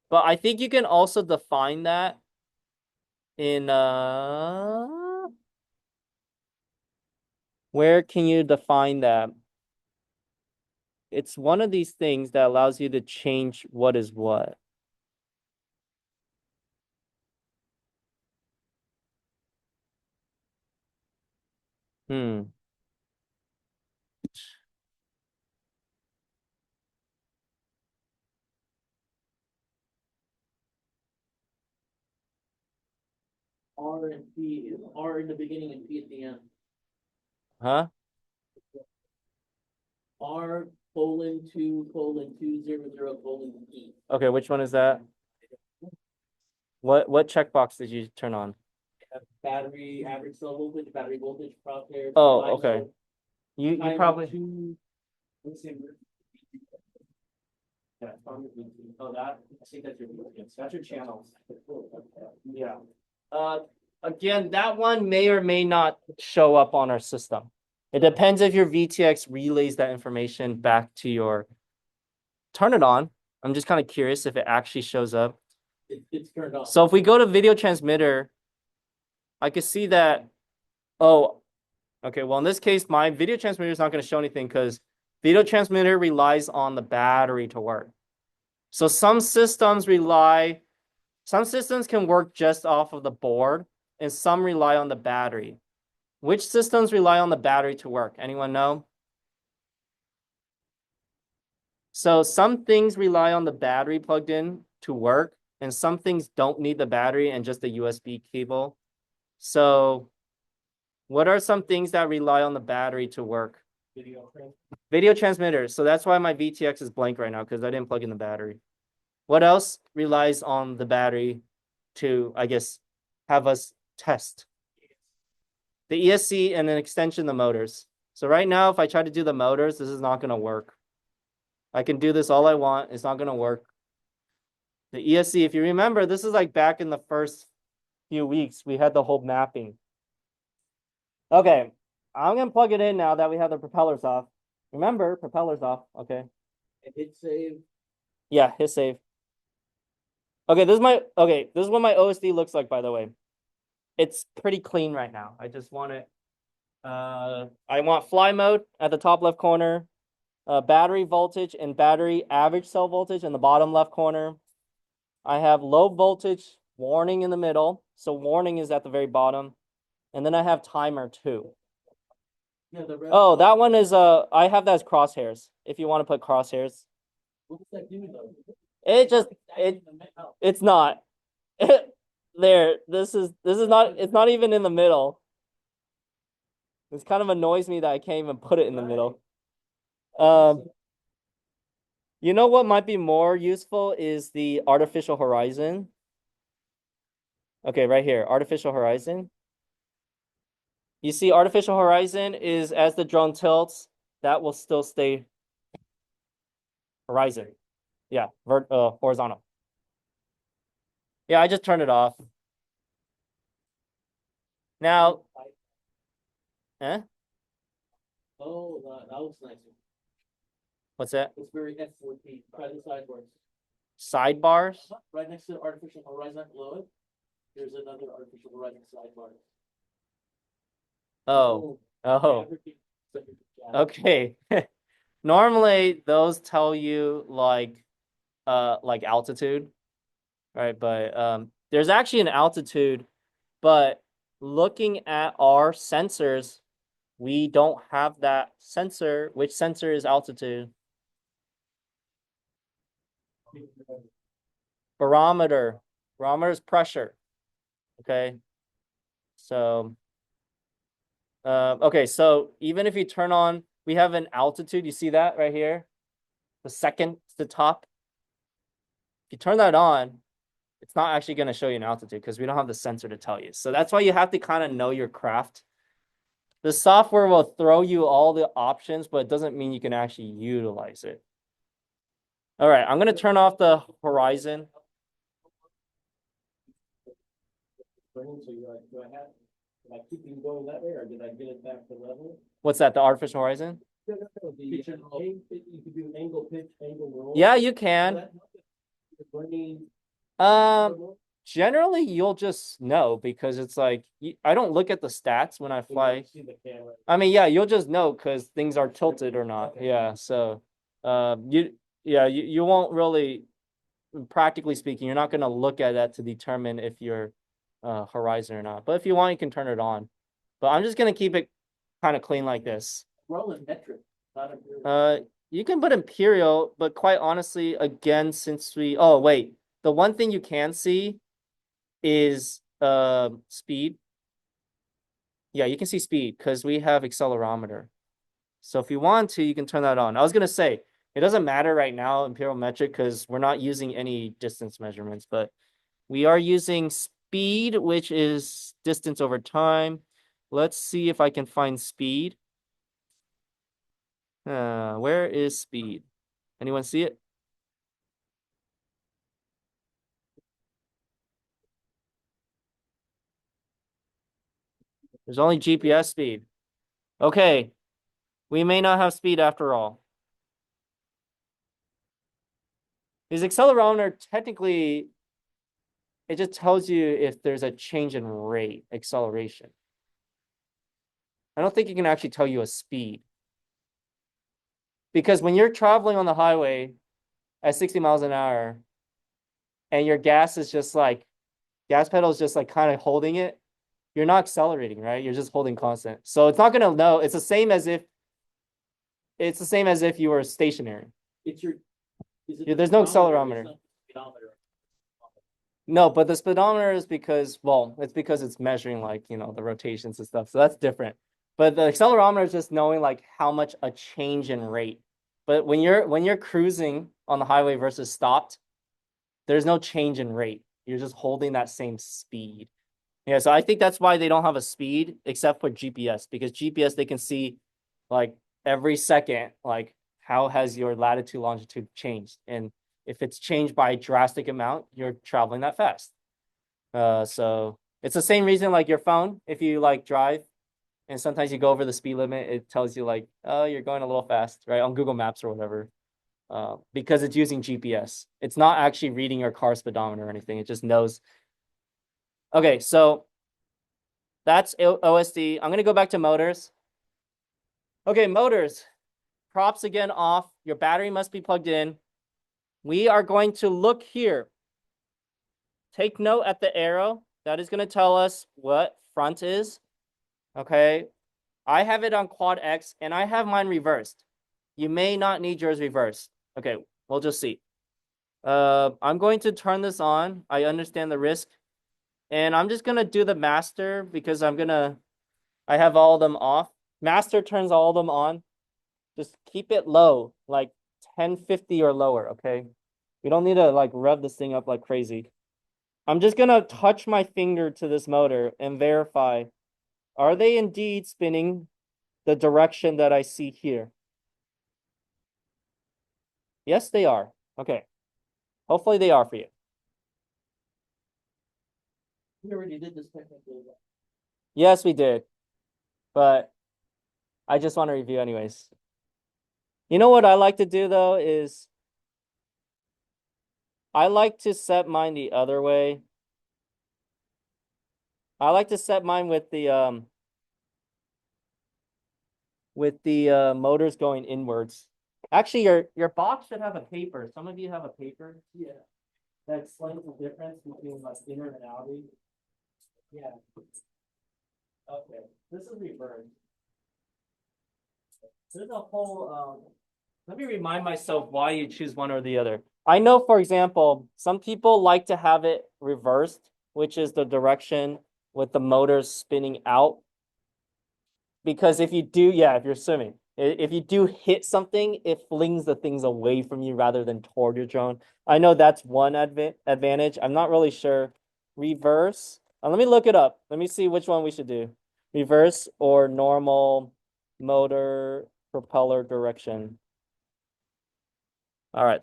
But I think you can also define that in where can you define that? It's one of these things that allows you to change what is what. Hmm. R and P, R in the beginning and P at the end. Huh? R colon 2:200 colon P. Okay, which one is that? What checkbox did you turn on? Battery, average cell voltage, battery voltage, crosshair. Oh, fly okay. mode, You timer probably two. Yeah, oh, that, I think that's your channels. Yeah. Again, that one may or may not show up on our system. It depends if your VTX relays that information back to your. Turn it on. I'm just kind of curious if it actually shows up. It's turned on. So if we go to video transmitter, I can see that. Oh, okay. Well, in this case, my video transmitter is not going to show anything because video transmitter relies on the battery to work. So some systems can work just off of the board, and some rely on the battery. Which systems rely on the battery to work? Anyone know? So some things rely on the battery plugged in to work, and some things don't need the battery and just a USB cable. So what are some things that rely on the battery to work? Video transmitters. So that's why my VTX is blank right now because I didn't plug in the battery. What else relies on the battery to, I guess, have us test? The ESC and an extension, the motors. So right now, if I try to do the motors, this is not going to work. I can do this all I want. It's not going to work. The ESC, if you remember, this is like back in the first few weeks, we had the whole mapping. Okay, I'm going to plug it in now that we have the propellers off. Remember, propellers off. Okay. Hit save. Yeah, hit save. Okay, this is what my OSD looks like, by the way. It's pretty clean right now. I just want it. I want fly mode at the top left corner, battery voltage and battery average cell voltage in the bottom left corner. I have low voltage warning in the middle. So warning is at the very bottom. And then I have timer too. Yeah, the red. Oh, that one is I have that as crosshairs. If you want to put crosshairs. What does that do though? It's not. There, this is not, it's not even in the middle. This kind of annoys me that I can't even put it in the middle. You know what might be more useful is the artificial horizon. Okay, right here, artificial horizon. You see, artificial horizon is as the drone tilts, that will still stay horizon. Yeah, horizontal. Yeah, I just turned it off. Now, Oh, that looks nice. what's that? It's very F14. Try the sideboards. Sidebars? Right next to the artificial horizon below it, there's another artificial horizon sidebar. Oh. Oh. Everything- Okay. Normally those tell you like altitude, right? But there's actually an altitude, but looking at our sensors, we don't have that sensor. Which sensor is altitude? Barometer. Barometer is pressure. Okay. So okay, so even if you turn on, we have an altitude. You see that right here? The second to the top. If you turn that on, it's not actually going to show you an altitude because we don't have the sensor to tell you. So that's why you have to kind of know your craft. The software will throw you all the options, but it doesn't mean you can actually utilize it. All right, I'm going to turn off the horizon. So you're like, do I keep it going that way, or did I get it back to level? What's that, the artificial horizon? You could do angle pitch, angle roll. Yeah, you can. Generally, you'll just know because it's like, I don't look at the stats when I fly. I mean, yeah, you'll just know because things are tilted or not. Yeah, so you won't really, practically speaking, you're not going to look at that to determine if you're horizon or not. But if you want, you can turn it on. But I'm just going to keep it kind of clean like this. Rolling metric, not imperial. You can put imperial, but quite honestly, again, since oh wait, the one thing you can see is speed. Yeah, you can see speed because we have accelerometer. So if you want to, you can turn that on. I was gonna say it doesn't matter right now, imperial metric, because we're not using any distance measurements, but we are using speed, which is distance over time. Let's see if I can find speed. Where is speed? Anyone see it? There's only GPS speed. Okay. We may not have speed after all. His accelerometer technically, it just tells you if there's a change in rate, acceleration. I don't think it can actually tell you a speed. Because when you're traveling on the highway at 60 miles an hour and your gas is just like, gas pedal is just like kind of holding it, you're not accelerating, right? You're just holding constant. So it's not going to know. It's the same as if you were stationary. It's your. Is it Yeah, the there's no speedometer or accelerometer. is it the speedometer? No, but the speedometer is because, well, it's because it's measuring like, the rotations and stuff. So that's different. But the accelerometer is just knowing like how much a change in rate. But when you're cruising on the highway versus stopped, there's no change in rate. You're just holding that same speed. Yeah, so I think that's why they don't have a speed except for GPS, because GPS they can see like every second, like how has your latitude longitude changed, and if it's changed by a drastic amount, you're traveling that fast. So it's the same reason like your phone, if you like drive and sometimes you go over the speed limit, it tells you like, oh, you're going a little fast, right, on Google Maps or whatever. Because it's using GPS. It's not actually reading your car speedometer or anything. It just knows. Okay, so that's OSD. I'm gonna go back to motors. Okay, motors. Props again off. Your battery must be plugged in. We are going to look here. Take note at the arrow. That is going to tell us what front is. Okay. I have it on quad X and I have mine reversed. You may not need yours reversed. Okay, we'll just see. I'm going to turn this on. I understand the risk. And I'm just going to do the master because I have all of them off. Master turns all of them on. Just keep it low, like 1050 or lower, okay? We don't need to like rev this thing up like crazy. I'm just gonna touch my finger to this motor and verify, are they indeed spinning the direction that I see here? Yes, they are. Okay. Hopefully they are for you. We already did this technically. Yes, we did. But I just want to review anyways. You know what I like to do though is I like to set mine the other way. I like to set mine with the motors going inwards. Actually, your box should have a paper. Some of you have a paper. Yeah. That explains the difference between like inner and outer. Yeah. Okay. This is reverse. There's a whole let me remind myself why you choose one or the other. I know, for example, some people like to have it reversed, which is the direction with the motors spinning out. Because if you do, yeah, if you're swimming, if you do hit something, it flings the things away from you rather than toward your drone. I know that's one advantage. I'm not really sure. Reverse. Let me look it up. Let me see which one we should do. Reverse or normal motor propeller direction. All right.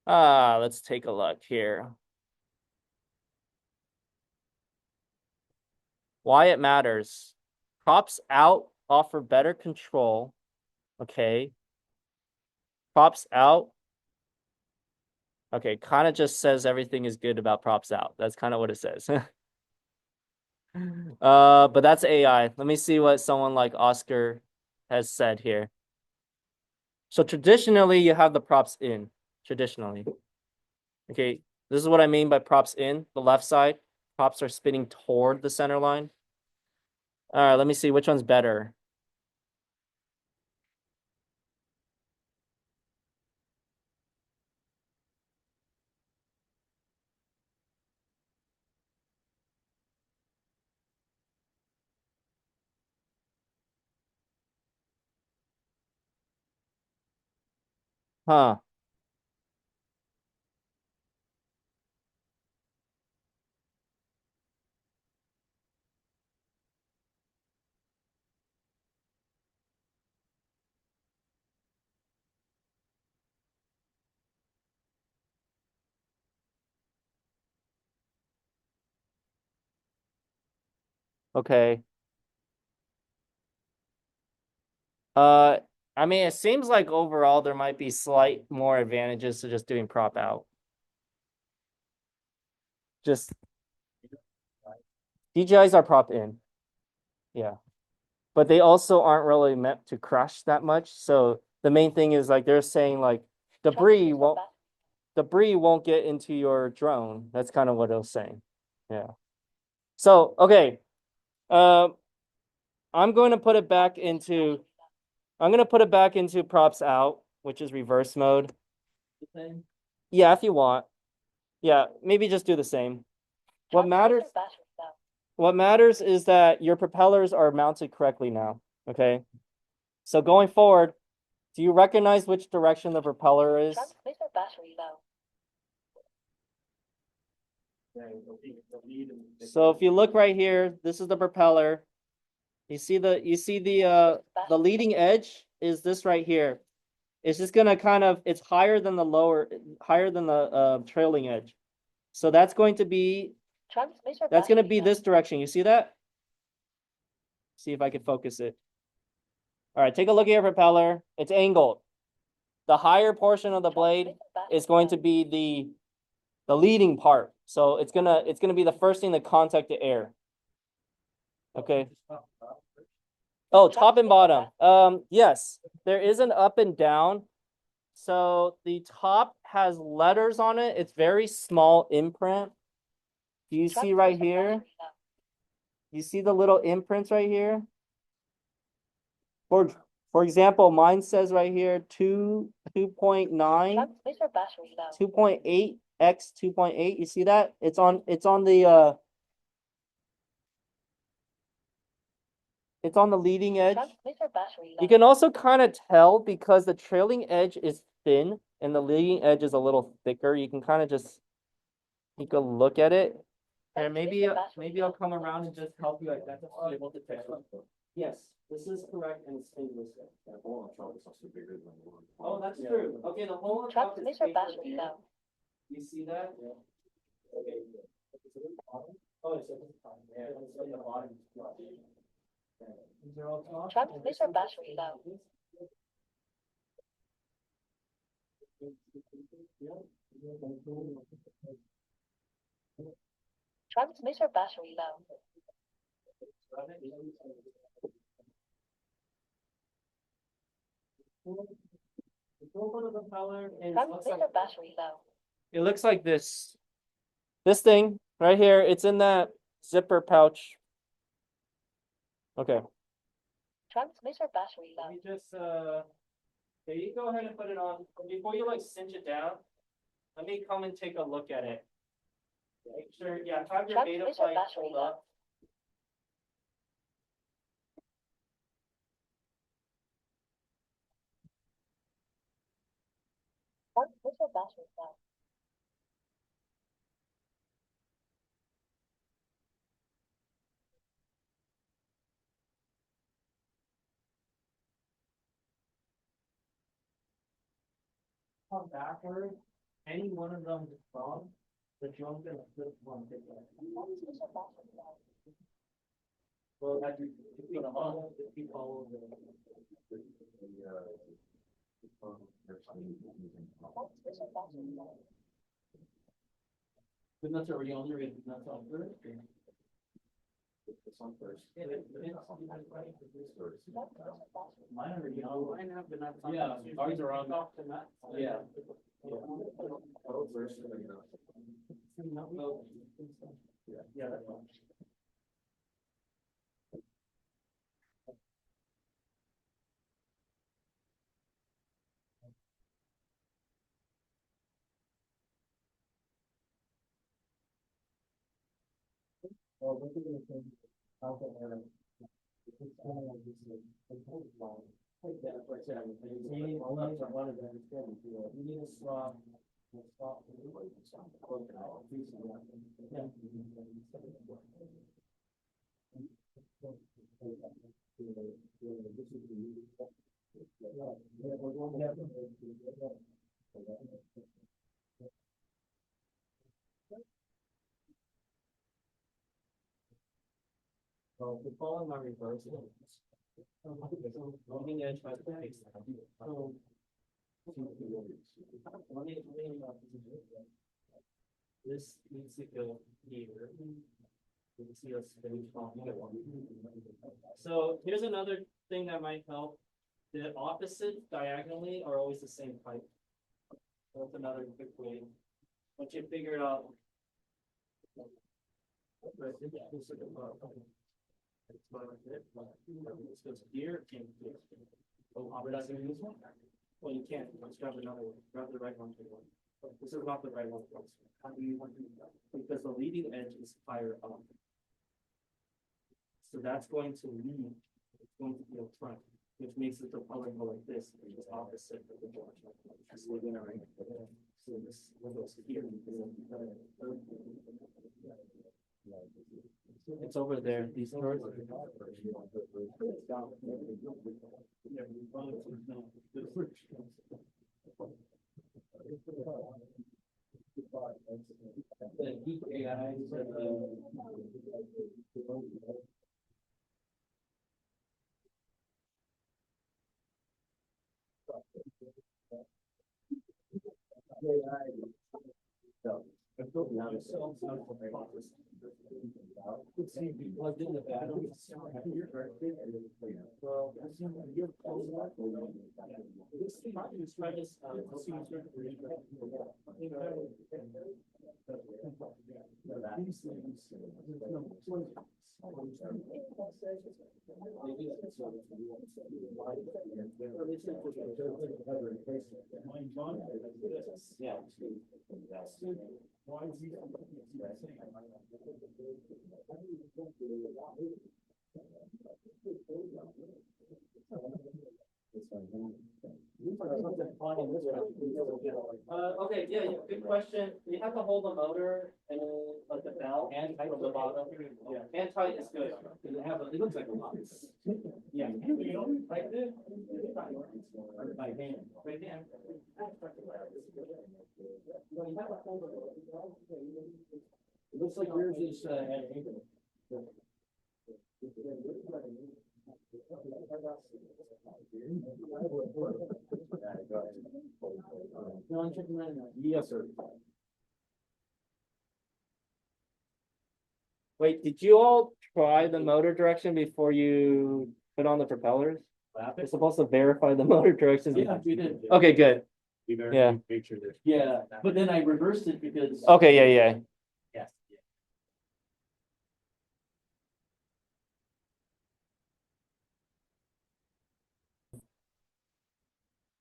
Let's take a look here. Why it matters. Props out offer better control. Okay. Props out. Okay, kind of just says everything is good about props out. That's kind of what it says. But that's AI. Let me see what someone like Oscar has said here. So traditionally, you have the props in. Traditionally. Okay, this is what I mean by props in. The left side, props are spinning toward the center line. All right, let me see which one's better. Huh. Okay. Uh, I mean, it seems like overall there might be slight more advantages to just doing prop out. Just DJIs are prop in. Yeah. But they also aren't really meant to crash that much. So the main thing is like they're saying like debris won't get into your drone. That's kind of what I was saying. Yeah. So okay. Um I'm going to put it back into props out, which is reverse mode. Yeah, if you want. Yeah, maybe just do the same. What matters is that your propellers are mounted correctly now. Okay. So going forward, do you recognize which direction the propeller is? So if you look right here, this is the propeller. You see the leading edge is this right here. It's just gonna it's higher than the trailing edge. So that's going to be this direction. You see that? See if I can focus it. All right, take a look at your propeller. It's angled. The higher portion of the blade is going to be the leading part. So it's gonna be the first thing to contact the air. Okay. Oh, top and bottom. Yes, there is an up and down. So the top has letters on it. It's very small imprint. Do you see right here? You see the little imprints right here? For example, mine says right here 2.9, 2.8 x 2.8. You see that? It's on the leading edge. You can also kind of tell because the trailing edge is thin and the leading edge is a little thicker. You can kind of just take a look at it. And maybe I'll come around and just help you identify able to tell. Yes, this is correct and it's stainless. Oh, that's true. Okay, the hole on top is bigger. You see that? Yeah. Okay. Oh, it's at the bottom. Yeah, it's at the bottom. These are all top. It looks like this. This thing right here, it's in that zipper pouch. Okay. Let me just okay, you go ahead and put it on. Before you like cinch it down, let me come and take a look at it. Make sure, yeah, have your beta plate pulled up. Come backward, any one of them is wrong, the drone's gonna flip one thing. Well, if you follow the nuts are already on there, the nuts on first. This one first. Mine already on. Mine have the nuts on. Yeah, ours are on. Yeah. Yeah, that's fine. Well, what are you gonna think? How can I? It's kind of like this. Like that, for example, you need all of them. One of them is good. You need a swap. So the following my reverse. Leading edge by the base. So. This needs to go here. You can see us spinning off here. So here's another thing that might help. The opposites diagonally are always the same height. That's another quick way. Once you figure it out. This goes here. Oh, we're not doing this one? Well, you can't. Let's grab another one. Grab the right one. This is not the right one. How do you want to do that? Because the leading edge is higher up. So that's going to lead. It's going to be in front, which makes the propeller go like this, which is opposite of the launch. So this goes here. It's over there. These doors. The geek AI. Plugged in the battery. Well, this thing is trying to yeah. Why is he? Okay, yeah, good question. You have to hold the motor and like the bell and from the bottom. Yeah, and tight is good. It looks like a lot. Yeah. Right there. By hand. Right there. It looks like yours is at an angle. Yes, sir. Wait, did you all try the motor direction before you put on the propellers? It's supposed to verify the motor directions. Yeah, we did. Okay, good. Yeah. Yeah, but then I reversed it because. Okay, yeah. Yes.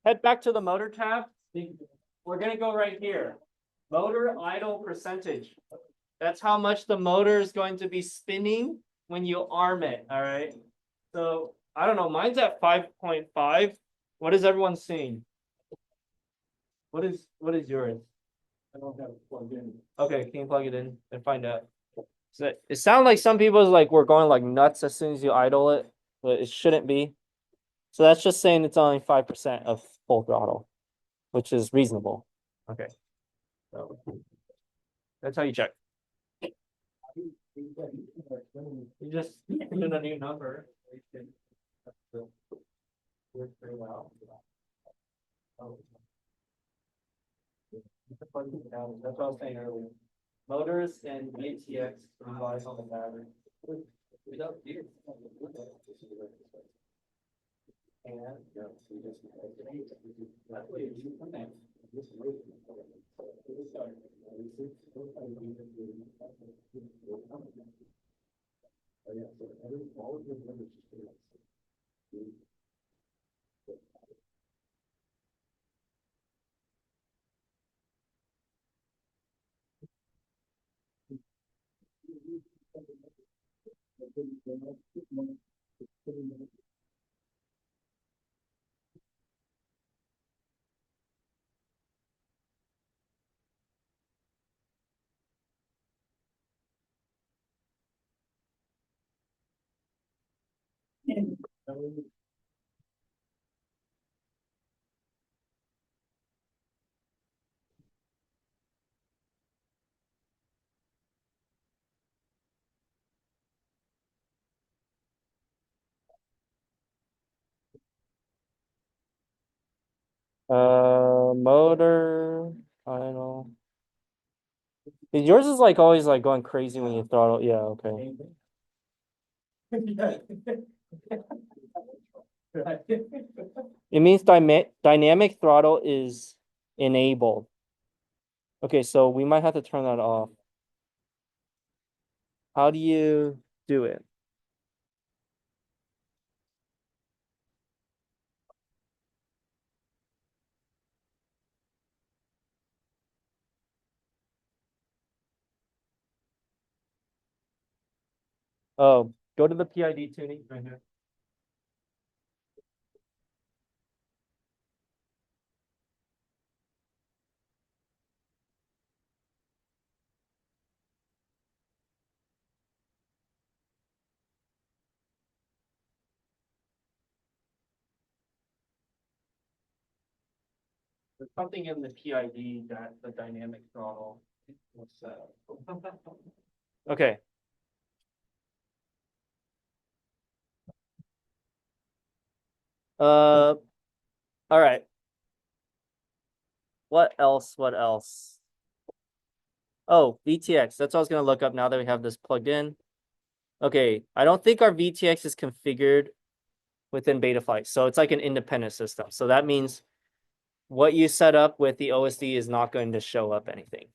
Head back to the motor tab. We're gonna go right here. Motor idle percentage. That's how much the motor is going to be spinning when you arm it, all right? So, I don't know, mine's at 5.5. What is everyone seeing? What is yours? I don't have it plugged in. Okay, can you plug it in and find out? So it sounds like some people's like we're going like nuts as soon as you idle it, but it shouldn't be. So that's just saying it's only 5% of full throttle, which is reasonable. Okay. So that's how you check. You just put in a new number. Work very well. That's what I was saying earlier. Motors and ATX relies on the battery. Without gears. And that's what you connect. Motor, idle. Yours is like always like going crazy when you throttle. Yeah, okay. It means dynamic throttle is enabled. Okay, so we might have to turn that off. How do you do it? Oh, go to the PID tuning right here. There's something in the PID that the dynamic throttle was set up. Okay. All right. What else? What else? Oh, VTX. That's what I was gonna look up now that we have this plugged in. Okay, I don't think our VTX is configured within Betaflight, so it's like an independent system. So that means what you set up with the OSD is not going to show up anything.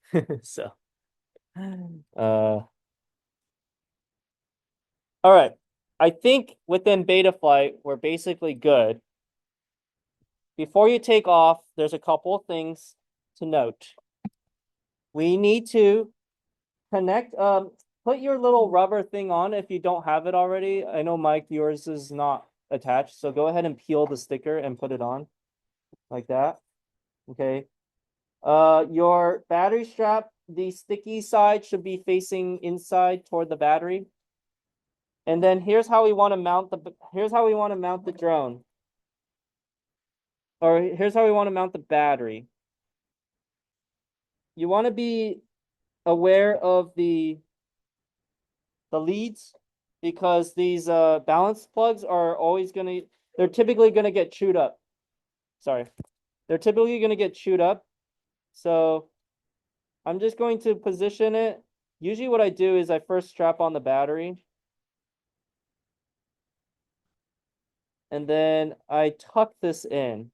So, all right. I think within Betaflight, we're basically good. Before you take off, there's a couple of things to note. We need to connect, put your little rubber thing on if you don't have it already. I know, Mike, yours is not attached, so go ahead and peel the sticker and put it on like that. Okay. Your battery strap, the sticky side should be facing inside toward the battery. And then here's how we want to mount the drone. Or here's how we want to mount the battery. You want to be aware of the leads because these balance plugs are always they're typically gonna get chewed up. Sorry. They're typically gonna get chewed up. So I'm just going to position it. Usually what I do is I first strap on the battery. And then I tuck this in.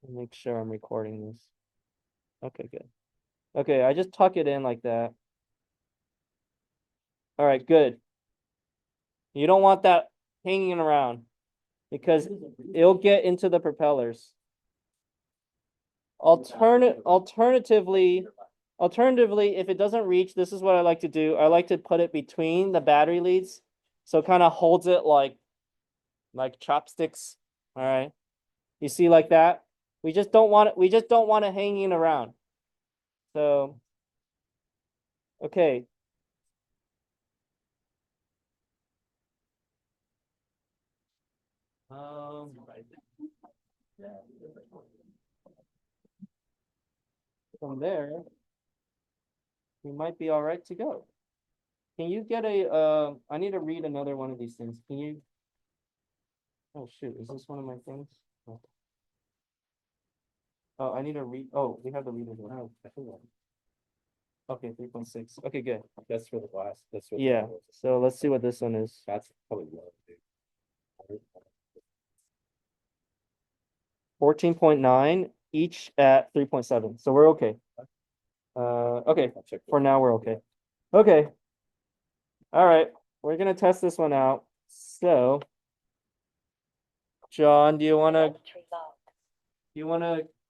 Make sure I'm recording this. Okay, good. Okay, I just tuck it in like that. All right, good. You don't want that hanging around because it'll get into the propellers. Alternatively, if it doesn't reach, this is what I like to do. I like to put it between the battery leads, so it kind of holds it like chopsticks. All right, you see like that. We just don't want it. We just don't want it hanging around. So, okay. From there, we might be all right to go. Can you get I need to read another one of these things. Can you? Oh shoot, is this one of my things? Oh, I need to read. Oh, we have the reader here. Oh, okay, 3.6. Okay, good. That's for the glass. That's what. Yeah. So let's see what this one is. That's probably low, dude. 14.9, each at 3.7. So we're okay. Okay. I'll check. For now, we're okay. Okay. All right. We're gonna test this one out. So, John, do you wanna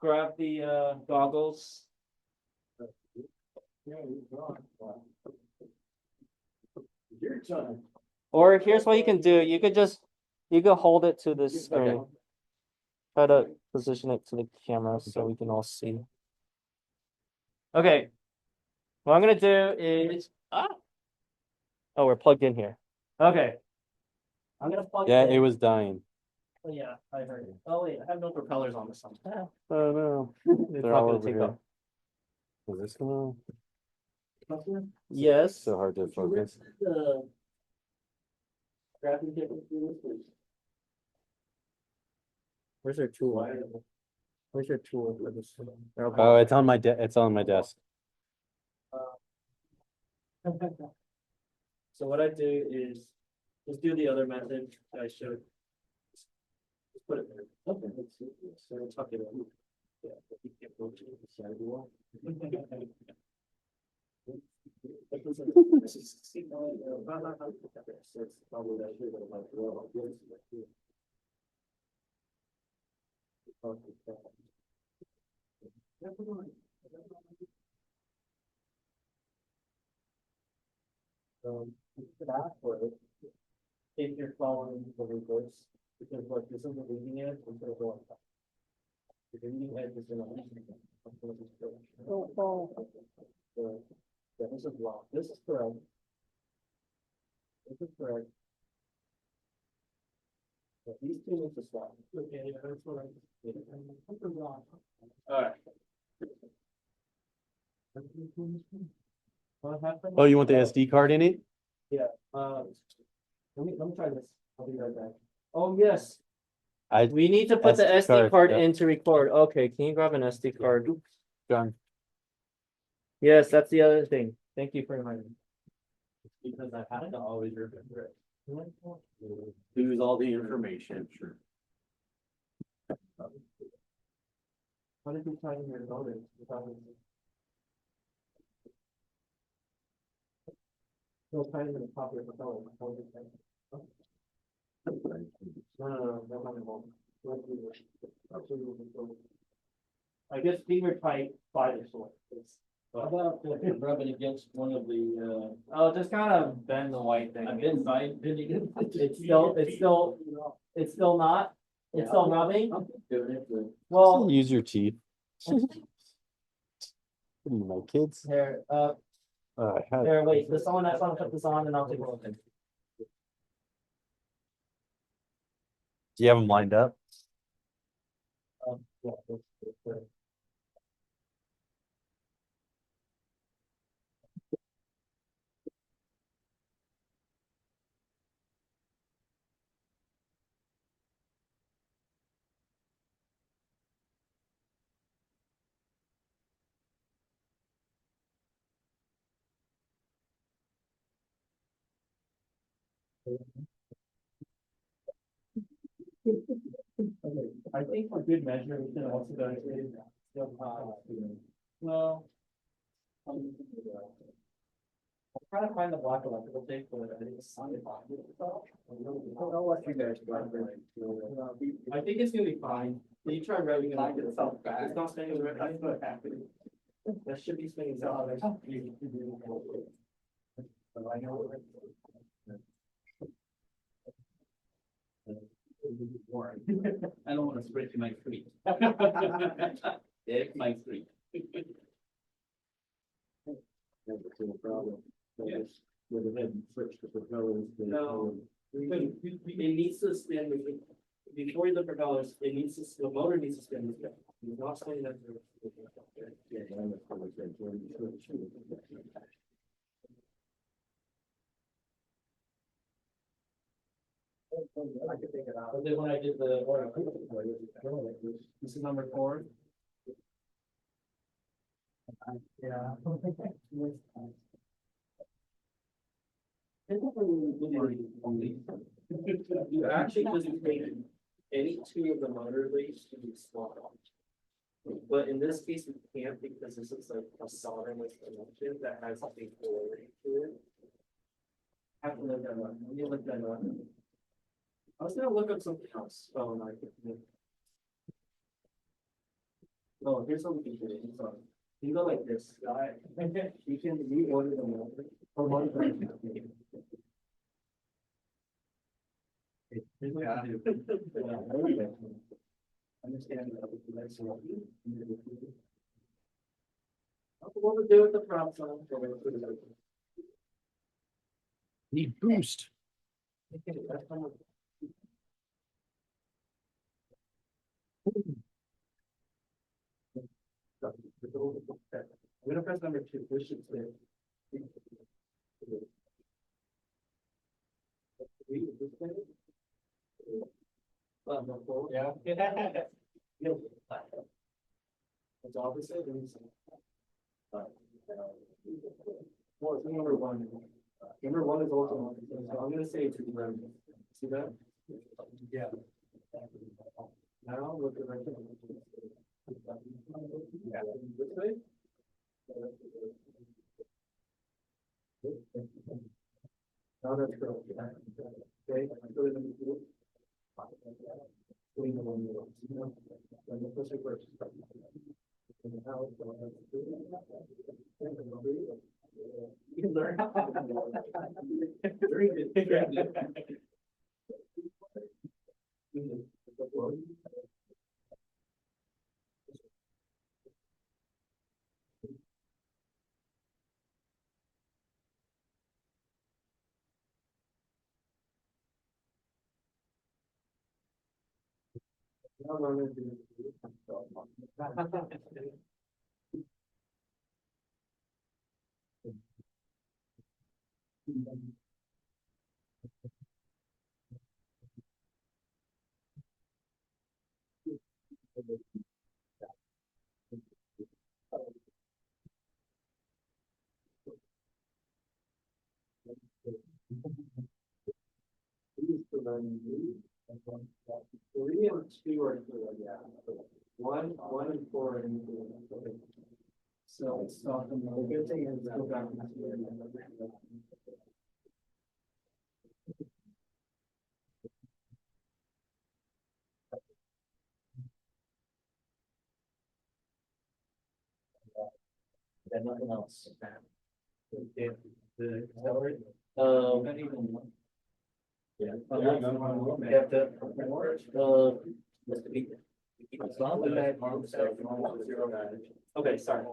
grab the goggles? Your time. Or here's what you can do. You could hold it to this screen. Try to position it to the camera so we can all see. Okay. What I'm gonna do is oh, we're plugged in here. Okay. I'm gonna plug Yeah, in. it was dying. Oh, yeah, I heard it. Oh wait, I have no propellers on this one. Oh no. It's They're not all gonna over take here. off. Is this gonna? Yes. So hard to focus. Where's your tool? Where's your tool for this? Oh, it's on my it's on my desk. So what I do is just do the other method that I showed. Just put it there. Okay. So we'll tuck it in. Yeah. But you can't go to the side of the wall. If you're following the reverse, because like this is the leading edge, it's gonna go on top. The leading edge is gonna. So, yeah, this is wrong. This is correct. This is correct. But these two need to stop. Okay, yeah, that's what Alright. What happened? Oh, you want the SD card in it? Yeah, let me try this. I'll be right back. Oh, yes, We need to put the SD SD card yeah. in to record. Okay, can you grab an SD card? Done. Yes, that's the other thing. Thank you for reminding me. because I have to always remember it. Lose all the information, sure. How did you find your bonus? No, kind of in the top of the phone. No. I guess finger tight by the sword. How about rubbing against one of the, Oh, just kind of bend the white thing. bending it? It's still not. It's still rubbing. Doing it, but Well, Use your teeth. My kids. here, wait, there's someone that's gonna put this on and I'll take a look. Do you have them lined up? Yeah. I think for good measure, we can also go to. Well. I'm trying to find the black electrical tape, but I think it's on it. I'll let you guys go. I think it's gonna be fine. Can you try rubbing it on itself back? It's not spinning right. I feel happy. That should be spinning itself. I know. I don't wanna spread to my street. It's my street. Yeah. With the head switch the propellers. No. It needs to spin, before you look at propellers, it needs to, the motor needs to spin. It's not spinning that. I could take it out. But then when I did the. This is number 4. Yeah. You actually doesn't take any two of the motor leads to be small. But in this case, we can't because this is like a solderless connection that has a big polarity to it. Have to look that up. Let me look that up. I was gonna look up something else. Oh, no, I can't. Oh, here's what we can do. Sorry. You go like this, right? You can reorder the motor. Or one thing. Understand what to do with the props on. Need boost. I'm gonna press number 2. This should say. Yeah. It's opposite. Well, it's number one. Number one is also, so I'm gonna say two. See that? Yeah. Now look at right there. Yeah. This way? Now that's correct. Okay. Go to the middle. Putting them on the middle. Then the push it first. And now it's going to- You can learn. Very good. Three and two are good, yeah. One and four are good. So it's not the good thing is go back to the. And nothing else. The accelerate. Yeah. You have to. Okay, sorry.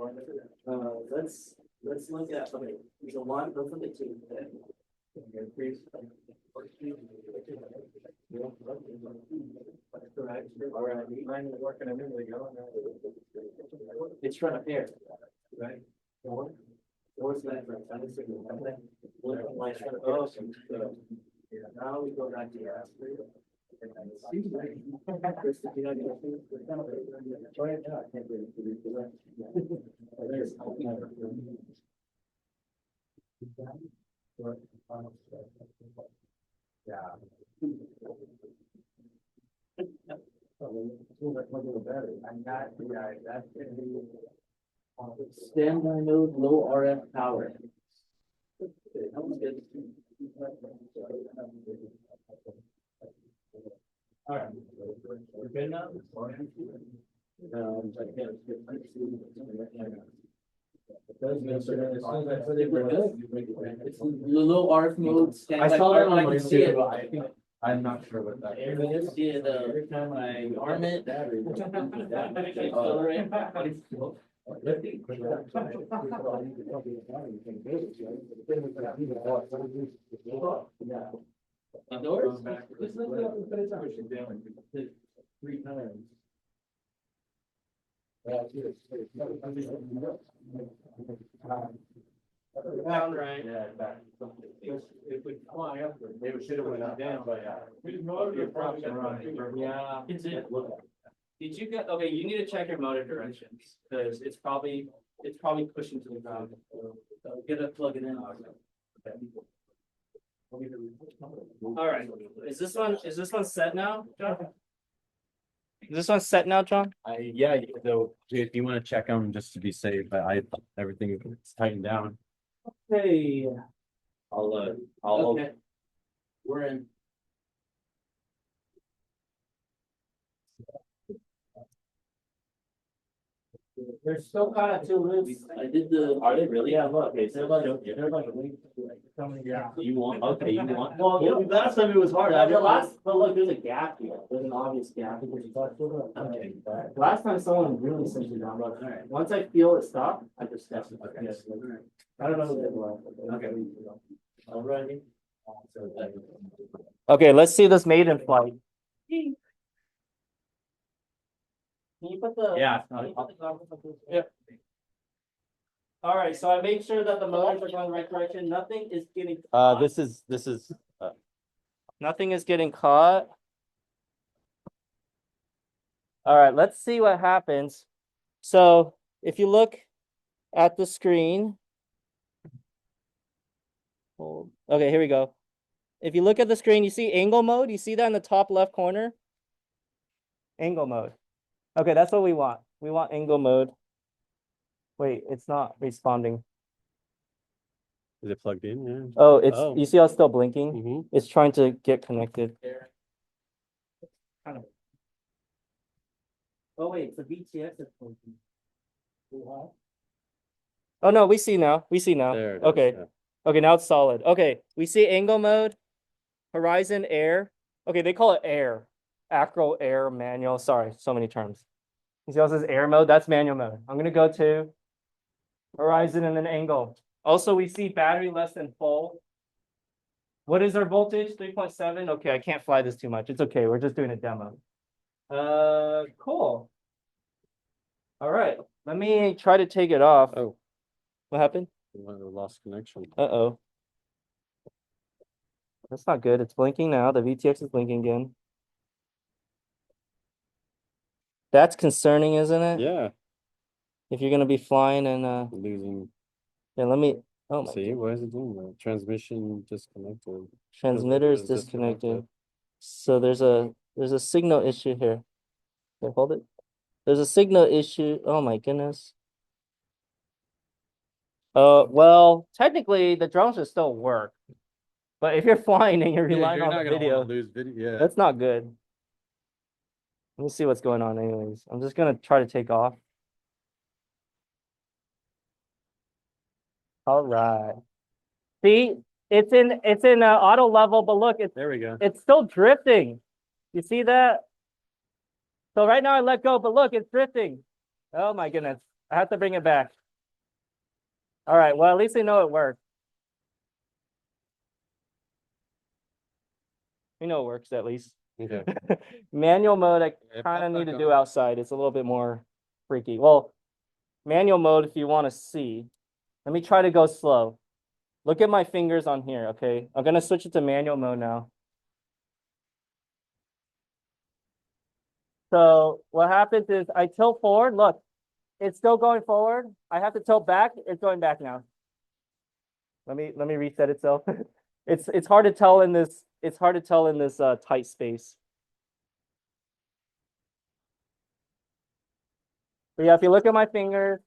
Let's look at, okay, there's a one, let's look at two. Correct. All right. Mine is working a minute ago. It's trying to pair, right? Four. Four's that right? I'm just thinking, okay. Mine's trying to pair. So, yeah, now we go back to the ask. Standby node, low RF power. That was good. All right. We're good now? It's low RF mode. I saw that on I my can see it. I'm not sure what that is. See it, every time I arm it. Indoors? Three times. Pound right. Yeah, back. If we fly up, They should have went down, but Yeah. Did you get, okay, you need to check your motor directions, because it's probably pushing to the ground. So get it, plug it in. All right, is this one set now, John? Is this one set now, John? Yeah, though, if you want to check them just to be safe, but everything is tightened down. Hey. I'll Okay. We're in. There's still kind of two loops. I did the. Are they really? Yeah, look, okay, they're like a link. Yeah. You want, okay, you want. Well, you know, last time it was hard. But look, there's a gap here. There's an obvious gap. Okay. Last time someone really sent me down, but once I feel it stop, I just step. Okay. I don't know. Okay. Alrighty. Okay, let's see this maiden flight. Can you put the? Yeah. Yeah. All right, so I made sure that the motors are going the right direction. Nothing is getting. This is nothing is getting caught. All right, let's see what happens. So if you look at the screen, okay, here we go. If you look at the screen, you see angle mode. You see that in the top left corner? Angle mode. Okay, that's what we want. We want angle mode. Wait, it's not responding. Is it plugged in? Yeah. Oh, it's Oh. you see how it's still blinking? Mhm. It's trying to get connected. Kind of. Oh wait, the VTX is blinking. Oh no, we see now. We see now. There it is, Okay. yeah. Okay, now it's solid. Okay, we see angle mode, horizon, air. Okay, they call it air. Acro, air, manual. Sorry, so many terms. You see how it says air mode? That's manual mode. I'm gonna go to horizon and then angle. Also, we see battery less than full. What is our voltage? 3.7. Okay, I can't fly this too much. It's okay. We're just doing a demo. Cool. All right. Let me try to take it off. Oh, What happened? we lost connection. Uh-oh. That's not good. It's blinking now. The VTX is blinking again. That's concerning, isn't it? Yeah, If you're gonna be flying and losing. yeah, let me oh my See, God. why is it doing that? Transmission disconnected. Transmitter is is disconnected. So there's a signal issue here. Okay, hold it. There's a signal issue. Oh my goodness. Well, technically the drone should still work. But if you're flying and you're Yeah, relying you're on not the gonna video, want to lose video. Yeah. that's not good. Let me see what's going on anyways. I'm just gonna try to take off. All right. See, it's in auto level, but look, There we go. it's still drifting. You see that? So right now I let go, but look, it's drifting. Oh my goodness. I have to bring it back. All right, well, at least we know it worked. We know it works at least. Okay. Manual mode, I Yeah, kind of pop need to back do on. outside. It's a little bit more freaky. Well, manual mode, if you want to see. Let me try to go slow. Look at my fingers on here, okay? I'm gonna switch it to manual mode now. So what happens is I tilt forward. Look, it's still going forward. I have to tilt back. It's going back now. Let me reset itself. It's hard to tell in this. It's hard to tell in this tight space. But yeah, if you look at my fingers,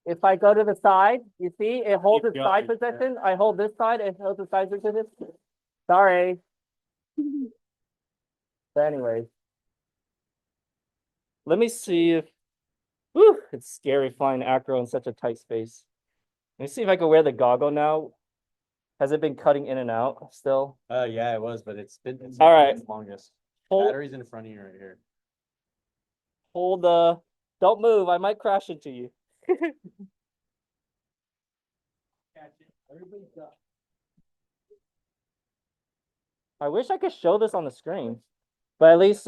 if I go to the side, you see it holds its side going, yeah. position. I hold this side. It holds the side position. Sorry. But anyways, let me see if. Whew, it's scary flying acro in such a tight space. Let me see if I can wear the goggle now. Has it been cutting in and out still? Yeah, it was, but it's All right. the longest. Hold, Battery's in front of you right here. hold don't move. I might crash into you. I wish I could show this on the screen, but at least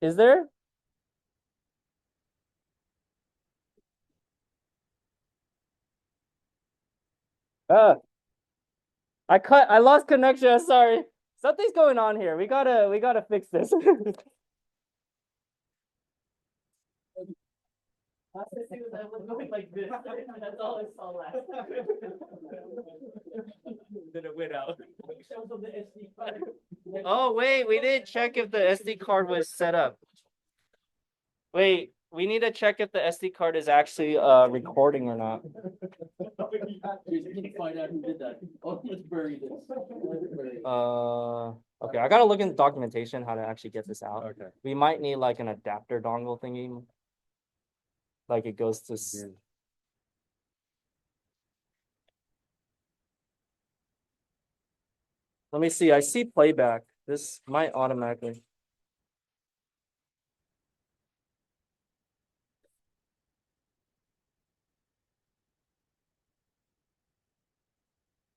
is there? Uh, I lost connection. I'm sorry. Something's going on here. We gotta fix this. That's all I saw last Then it went out. Oh wait, we didn't check if the SD card was set up. Wait, we need to check if the SD card is actually recording or not. Find out who did that. Oh, let's bury this. Okay, I gotta look in the documentation how to actually get this out. Okay. We might need like an adapter dongle thingy. Like it goes to Yeah. let me see. I see playback. This might automatically.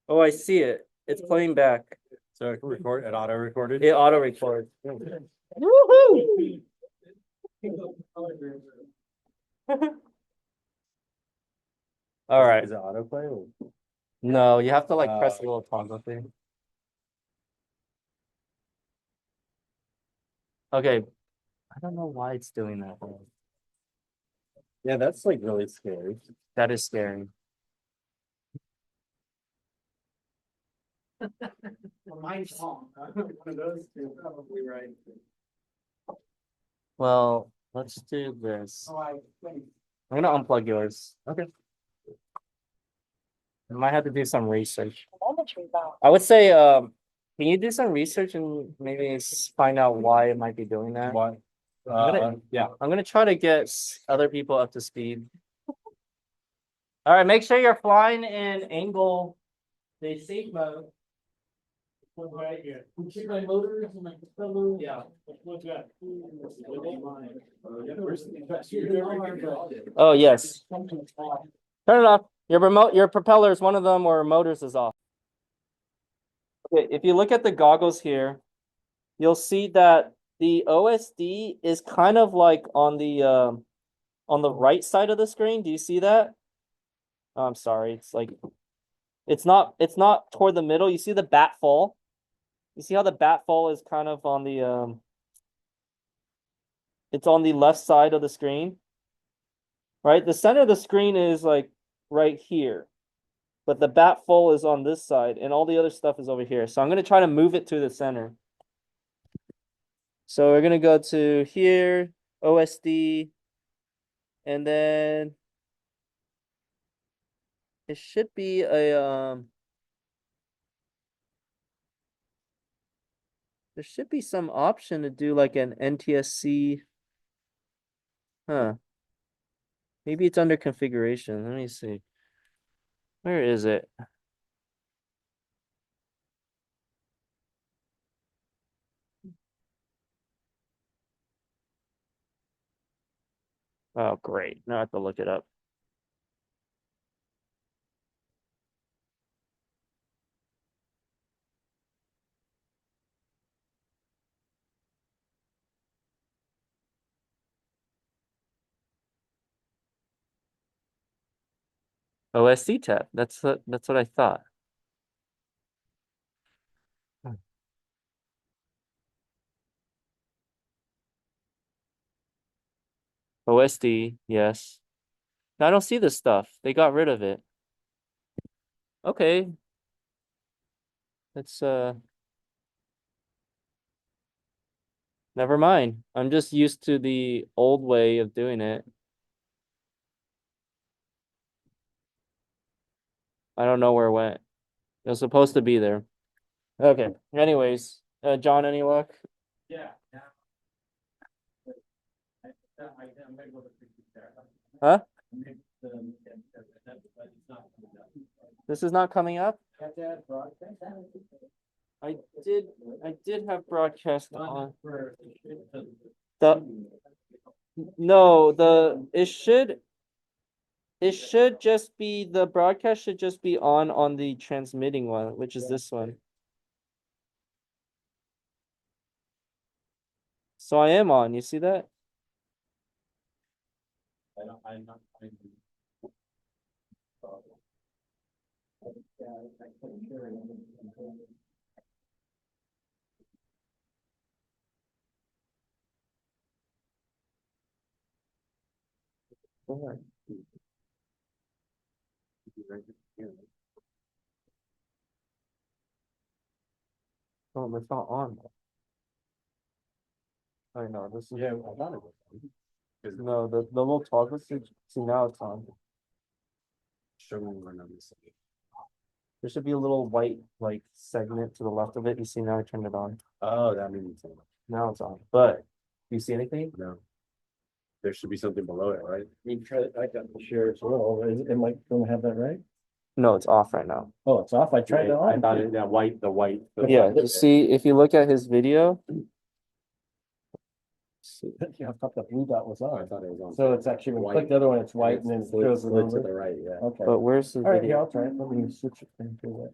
Oh, I see it. It's playing back. So it auto recorded. It auto records. Woohoo! All right. Is it autoplay? No, you have to like press a little toggle thing. Okay. I don't know why it's doing that. Though. Yeah, that's like really scary. That is scary. Well, mine's on. One of those two, probably right. Well, let's do this. Oh, I think. I'm gonna unplug yours. Okay. I might have to do some research. I would say, can you do some research and maybe find out why it might be doing that? Why? Yeah. I'm gonna try to get other people up to speed. All right, make sure you're flying in angle, the safe mode. Right here. Check my motors and my propellers. Yeah. Look at. Oh yes, turn it off. Your remote, your propellers, one of them or motors is off. Okay, if you look at the goggles here, you'll see that the OSD is kind of like on the right side of the screen. Do you see that? Oh, I'm sorry. It's like it's not toward the middle. You see the bat fall? You see how the bat fall is kind of on the it's on the left side of the screen, right? The center of the screen is like right here, but the bat fall is on this side, and all the other stuff is over here. So I'm gonna try to move it to the center. So we're gonna go to here, OSD, and then it should be a there should be some option to do like an NTSC. Huh. Maybe it's under configuration. Let me see. Where is it? Oh, great. Now I have to look it up. OSD tab. That's what I thought. OSD, yes. I don't see this stuff. They got rid of it. Okay. Let's never mind. I'm just used to the old way of doing it. I don't know where it went. It was supposed to be there. Okay. Anyways, John, any luck? Yeah. Huh? This is not coming up? I did have broadcast on. No, it should just be the broadcast should just be on the transmitting one, which is this one. So I am on, you see that? Oh, it's not on. I know this is Yeah, I thought it was. no the little toggle switch. See now it's on. Show me when I'm missing. There should be a little white like segment to the left of it. You see now I turned it on. Oh, that means so much. Now it's on. But do you see anything? No. There should be something below it, right? You try, I got the share as well. Am I gonna have that right? No, it's off right now. Oh, it's off. I tried it I on. thought it, that white, the white. Yeah, you see if you look at his video. Yeah, I thought the blue dot was I on. thought it was on. So it's actually, when you White. click the other one, it's white and then it Split shows the to the number. right, yeah. Okay. But where's his All right, yeah, video? I'll try it. Let me switch it into that.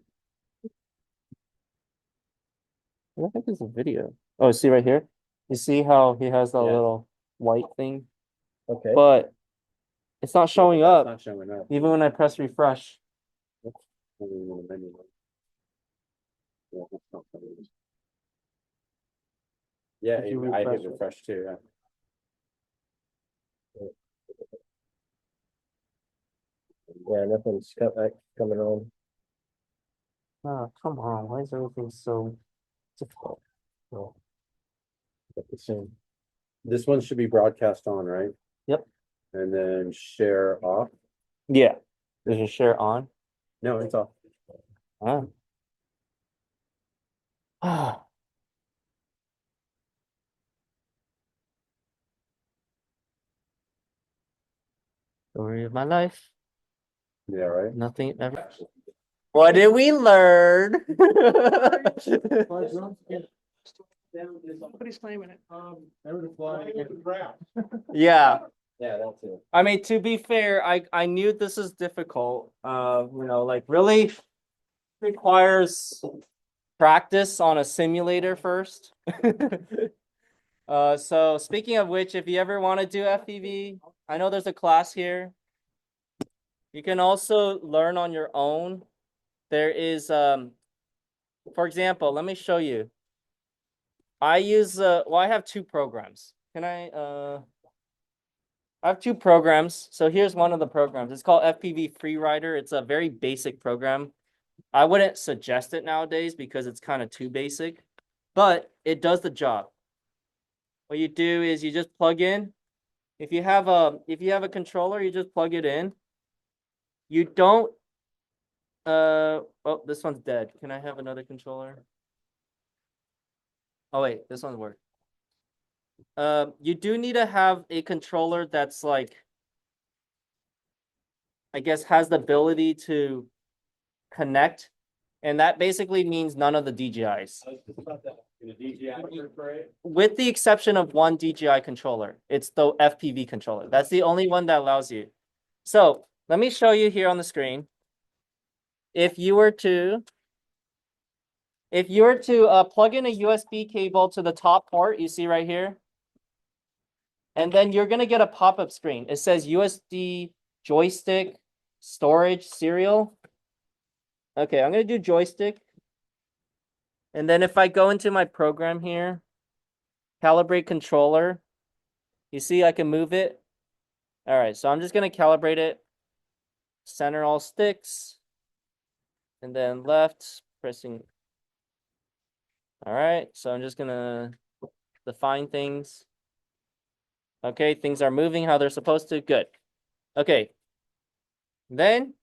I don't think it's a video. Oh, see right here? You see how he has that Yeah. little white thing? Okay. But it's not showing It's up not showing up. even when I press refresh. Yeah, that's not showing up. Yeah, If you I hit refresh it. refresh too, yeah. Yeah, nothing's coming on. Oh, come on. Why is everything so difficult? No. But the same. This one should be broadcast on, right? Yep. And then share off. Yeah. There's a share on. No, it's off. Ah. Ah. Story of my life. Yeah, right? Nothing ever. What did we learn? Somebody's claiming it. They were flying in the draft. Yeah. Yeah, that's it. I mean, to be fair, I knew this is difficult. Like really requires practice on a simulator first. So speaking of which, if you ever want to do FPV, I know there's a class here. You can also learn on your own. There is, for example, let me show you. I use, well, I have two programs. I have two programs. So here's one of the programs. It's called FPV Freerider. It's a very basic program. I wouldn't suggest it nowadays because it's kind of too basic, but it does the job. What you do is you just plug in. If you have a controller, you just plug it in. You don't oh, this one's dead. Can I have another controller? Oh wait, this one's work. You do need to have a controller that's like, I guess, has the ability to connect, and that basically means none of the DJIs. With the exception of one DJI controller, it's the FPV controller. That's the only one that allows you. So let me show you here on the screen. If you were to plug in a USB cable to the top port, you see right here, and then you're gonna get a pop-up screen. It says USB joystick storage serial. Okay, I'm gonna do joystick. And then if I go into my program here, calibrate controller, you see I can move it. All right, so I'm just gonna calibrate it. Center all sticks. And then left, pressing. All right, so I'm just gonna define things. Okay, things are moving how they're supposed to. Good. Okay. Then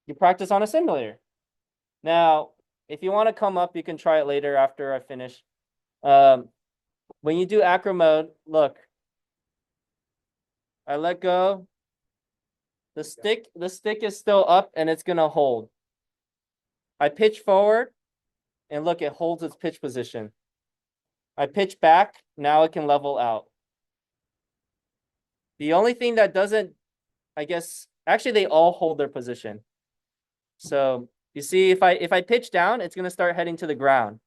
you practice on a simulator. Now, if you want to come up, you can try it later after I finish. When you do acro mode, look. I let go. The stick is still up and it's gonna hold. I pitch forward and look, it holds its pitch position. I pitch back, now it can level out. The only thing that doesn't, I guess, actually they all hold their position. So you see, if I pitch down, it's gonna start heading to the ground.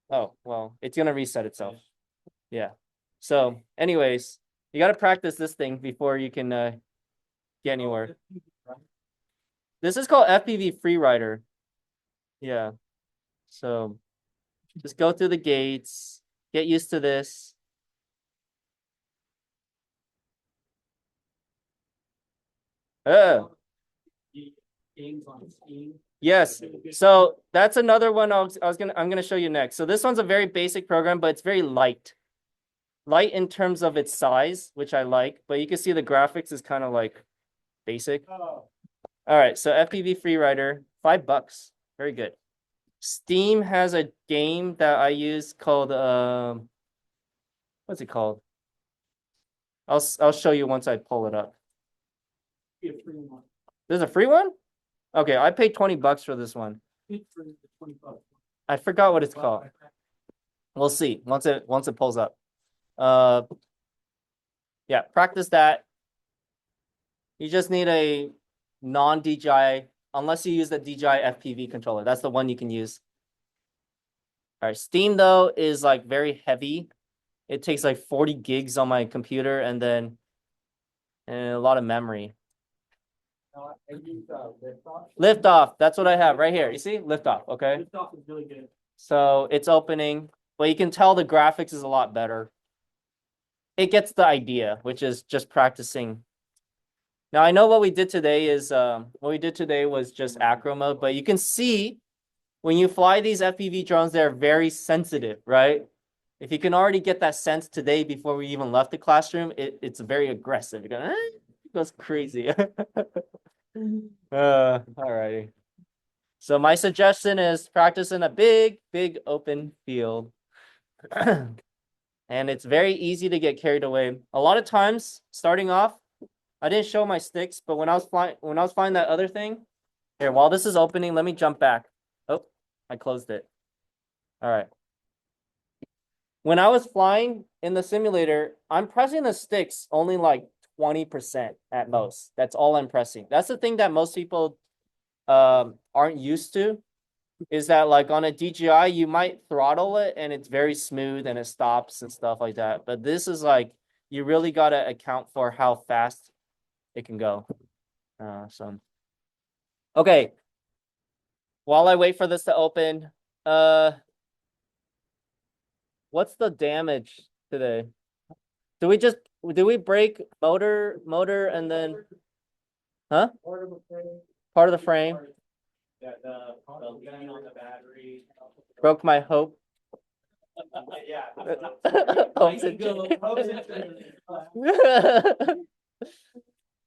Oh, well, it's gonna reset itself. Yeah. So anyways, you gotta practice this thing before you can get anywhere. This is called FPV Freerider. Yeah. So just go through the gates, get used to this. Games on Steam. Yes. So that's another one I'm gonna show you next. So this one's a very basic program, but it's very light. Light in terms of its size, which I like, but you can see the graphics is kind of like basic. All right, so FPV Freerider, $5. Very good. Steam has a game that I use called what's it called? I'll show you once I pull it up. Be a free one. There's a free one? Okay, I paid $20 for this one. It's for $20. I forgot what it's called. We'll see once it pulls up. Yeah, practice that. You just need a non-DJI, unless you use the DJI FPV controller. That's the one you can use. All right, Steam though is like very heavy. It takes like 40 gigs on my computer and then a lot of memory. I use Liftoff. Liftoff, that's what I have right here. You see? Liftoff, okay? This stuff is really good. So it's opening. but you can tell the graphics is a lot better. It gets the idea, which is just practicing. Now I know what we did today was just acro mode, but you can see when you fly these FPV drones, they're very sensitive, right? If you can already get that sense today before we even left the classroom, it's very aggressive. You're going, it goes crazy. Alrighty. So my suggestion is practice in a big, big open field. And it's very easy to get carried away. A lot of times, starting off, I didn't show my sticks, but when I was flying that other thing, here, while this is opening, let me jump back. Oh, I closed it. All right. When I was flying in the simulator, I'm pressing the sticks only like 20% at most. That's all I'm pressing. That's the thing that most people aren't used to, is that like on a DJI, you might throttle it and it's very smooth and it stops and stuff like that. But this is like, you really got to account for how fast it can go. Okay. While I wait for this to open, what's the damage today? Do we break motor and then, huh? Part of the frame. Yeah, the leaning on the battery. Broke my hope. Yeah. Hopes and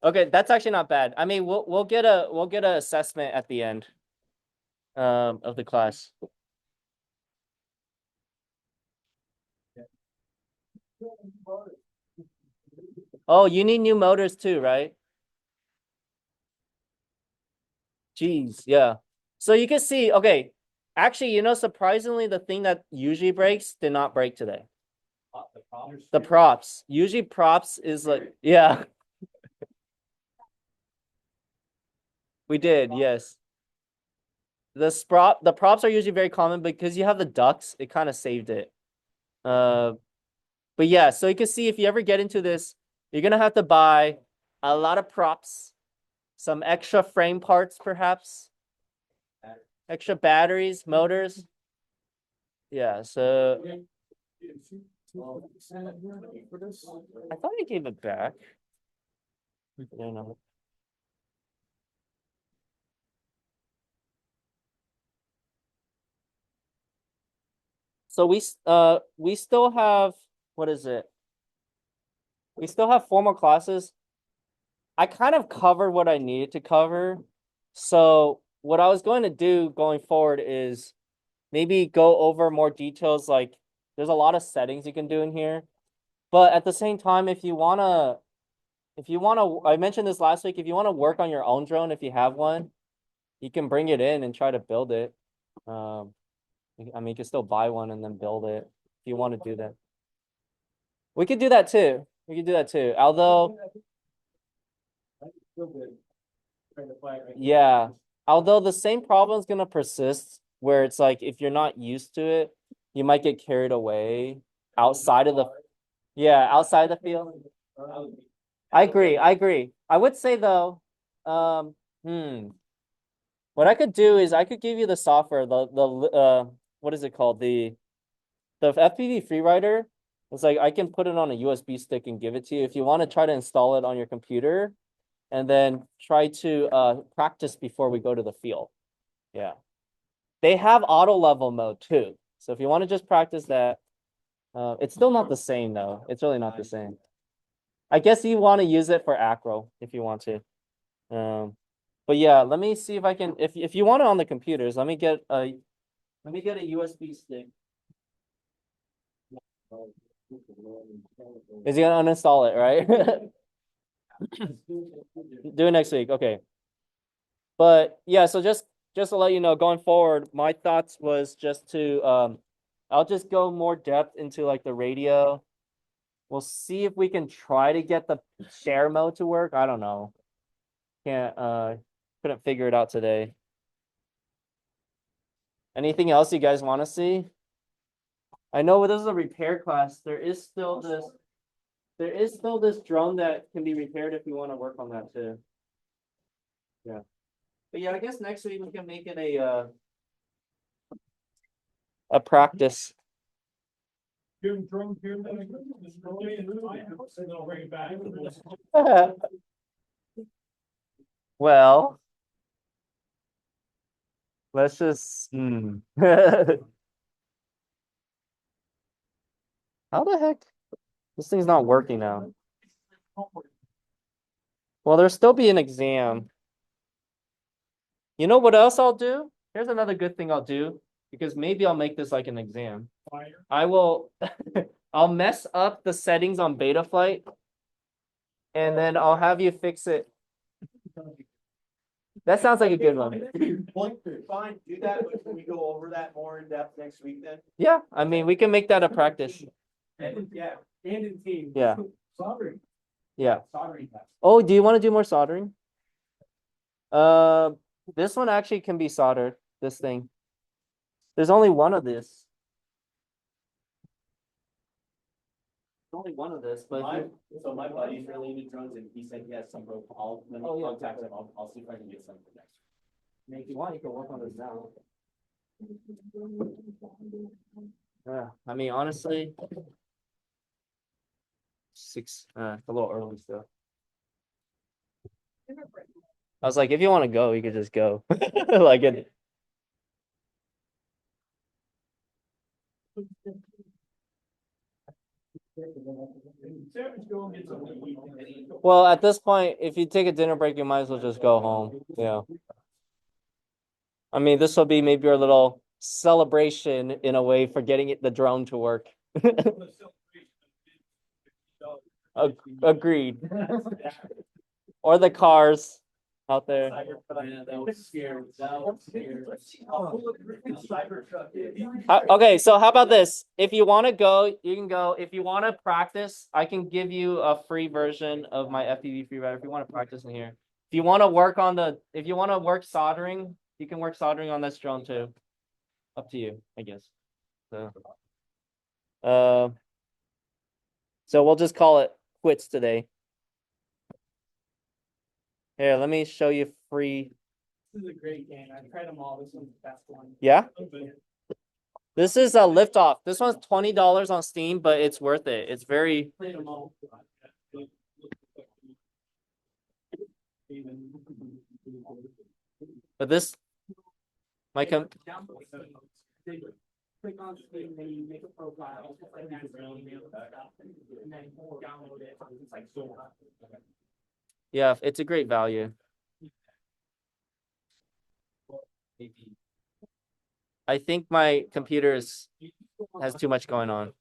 Okay, that's actually not bad. I mean, we'll get an assessment at the end of the class. Oh, you need new motors too, right? Jeez, yeah. So you can see, okay, actually, surprisingly, the thing that usually breaks did not break today. The props. Usually props is like, yeah. We did, yes. The props are usually very common because you have the ducks, it kind of saved it. But yeah, so you can see if you ever get into this, you're gonna have to buy a lot of props, some extra frame parts, perhaps, extra batteries, motors. Yeah, so I thought I gave it back. I don't know. So we still have, what is it? We still have 4 more classes. I kind of covered what I needed to cover. So what I was going to do going forward is maybe go over more details. Like there's a lot of settings you can do in here. But at the same time, if you wanna, I mentioned this last week, if you want to work on your own drone, if you have one, you can bring it in and try to build it. I mean, you can still buy one and then build it if you want to do that. We could do that too. We could do that too. Although, yeah, although the same problem is gonna persist, where it's like if you're not used to it, you might get carried away outside of the, yeah, outside the field. I agree. I would say though, what I could do is I could give you the software, what is it called? The FPV FreeRider. It's like I can put it on a USB stick and give it to you if you want to try to install it on your computer, and then try to practice before we go to the field. Yeah, they have auto level mode too. So if you want to just practice that, it's still not the same though. It's really not the same. I guess you want to use it for acro if you want to. But yeah, let me see if I can. If you want it on the computers, let me get a USB stick. Is he gonna uninstall it, right? Do it next week, okay. But yeah, so just to let you know, going forward, my thoughts was just to I'll just go more depth into like the radio. We'll see if we can try to get the share mode to work. I don't know. Couldn't figure it out today. Anything else you guys want to see? I know this is a repair class. There is still this drone that can be repaired if you want to work on that too. Yeah. But yeah, I guess next week we can make it a practice. Give them drone here, then I can destroy it, and then I'll bring it back. Well, let's just. How the heck? This thing's not working now. Well, there'll still be an exam. You know what else I'll do? Here's another good thing I'll do, because maybe I'll make this like an exam. Fire. I will, I'll mess up the settings on Betaflight, and then I'll have you fix it. That sounds like a good one. Fine, do that, but can we go over that more in depth next week then? Yeah, I mean, we can make that a practice. Yeah. And in team. Yeah, Soldering. yeah. Soldering test. Oh, do you want to do more soldering? This one actually can be soldered, this thing. There's only one of this. Only one of this, but So my buddy's really into drones and he said he has some rope. Let me Oh, yeah. contact him. I'll see if I can get some for next. if you want, you can work on this now. Yeah, I mean, honestly, it's a little early still. I was like, if you want to go, you could just go. Like it. Savage, go and get something to eat. Well, at this point, if you take a dinner break, you might as well just go home. Yeah. I mean, this will be maybe our little celebration in a way for getting the drone to work. Agreed. Or the cars out there. That was scary. That was scary. Okay, so how about this? If you want to go, you can go. If you want to practice, I can give you a free version of my FPV free rider if you want to practice in here. If you want to work on if you want to work soldering, you can work soldering on this drone too. Up to you, I guess. So we'll just call it quits today. Here, let me show you free. This is a great game. I've tried them all. This one's the best one. Yeah? This is a liftoff. This one's $20 on Steam, but it's worth it. It's very. Played them all. But this, my com. Click on Steam, then you make a profile, just like that, email stuff, and then download it. It's like so. Yeah, it's a great value. I think my computer has too much going on.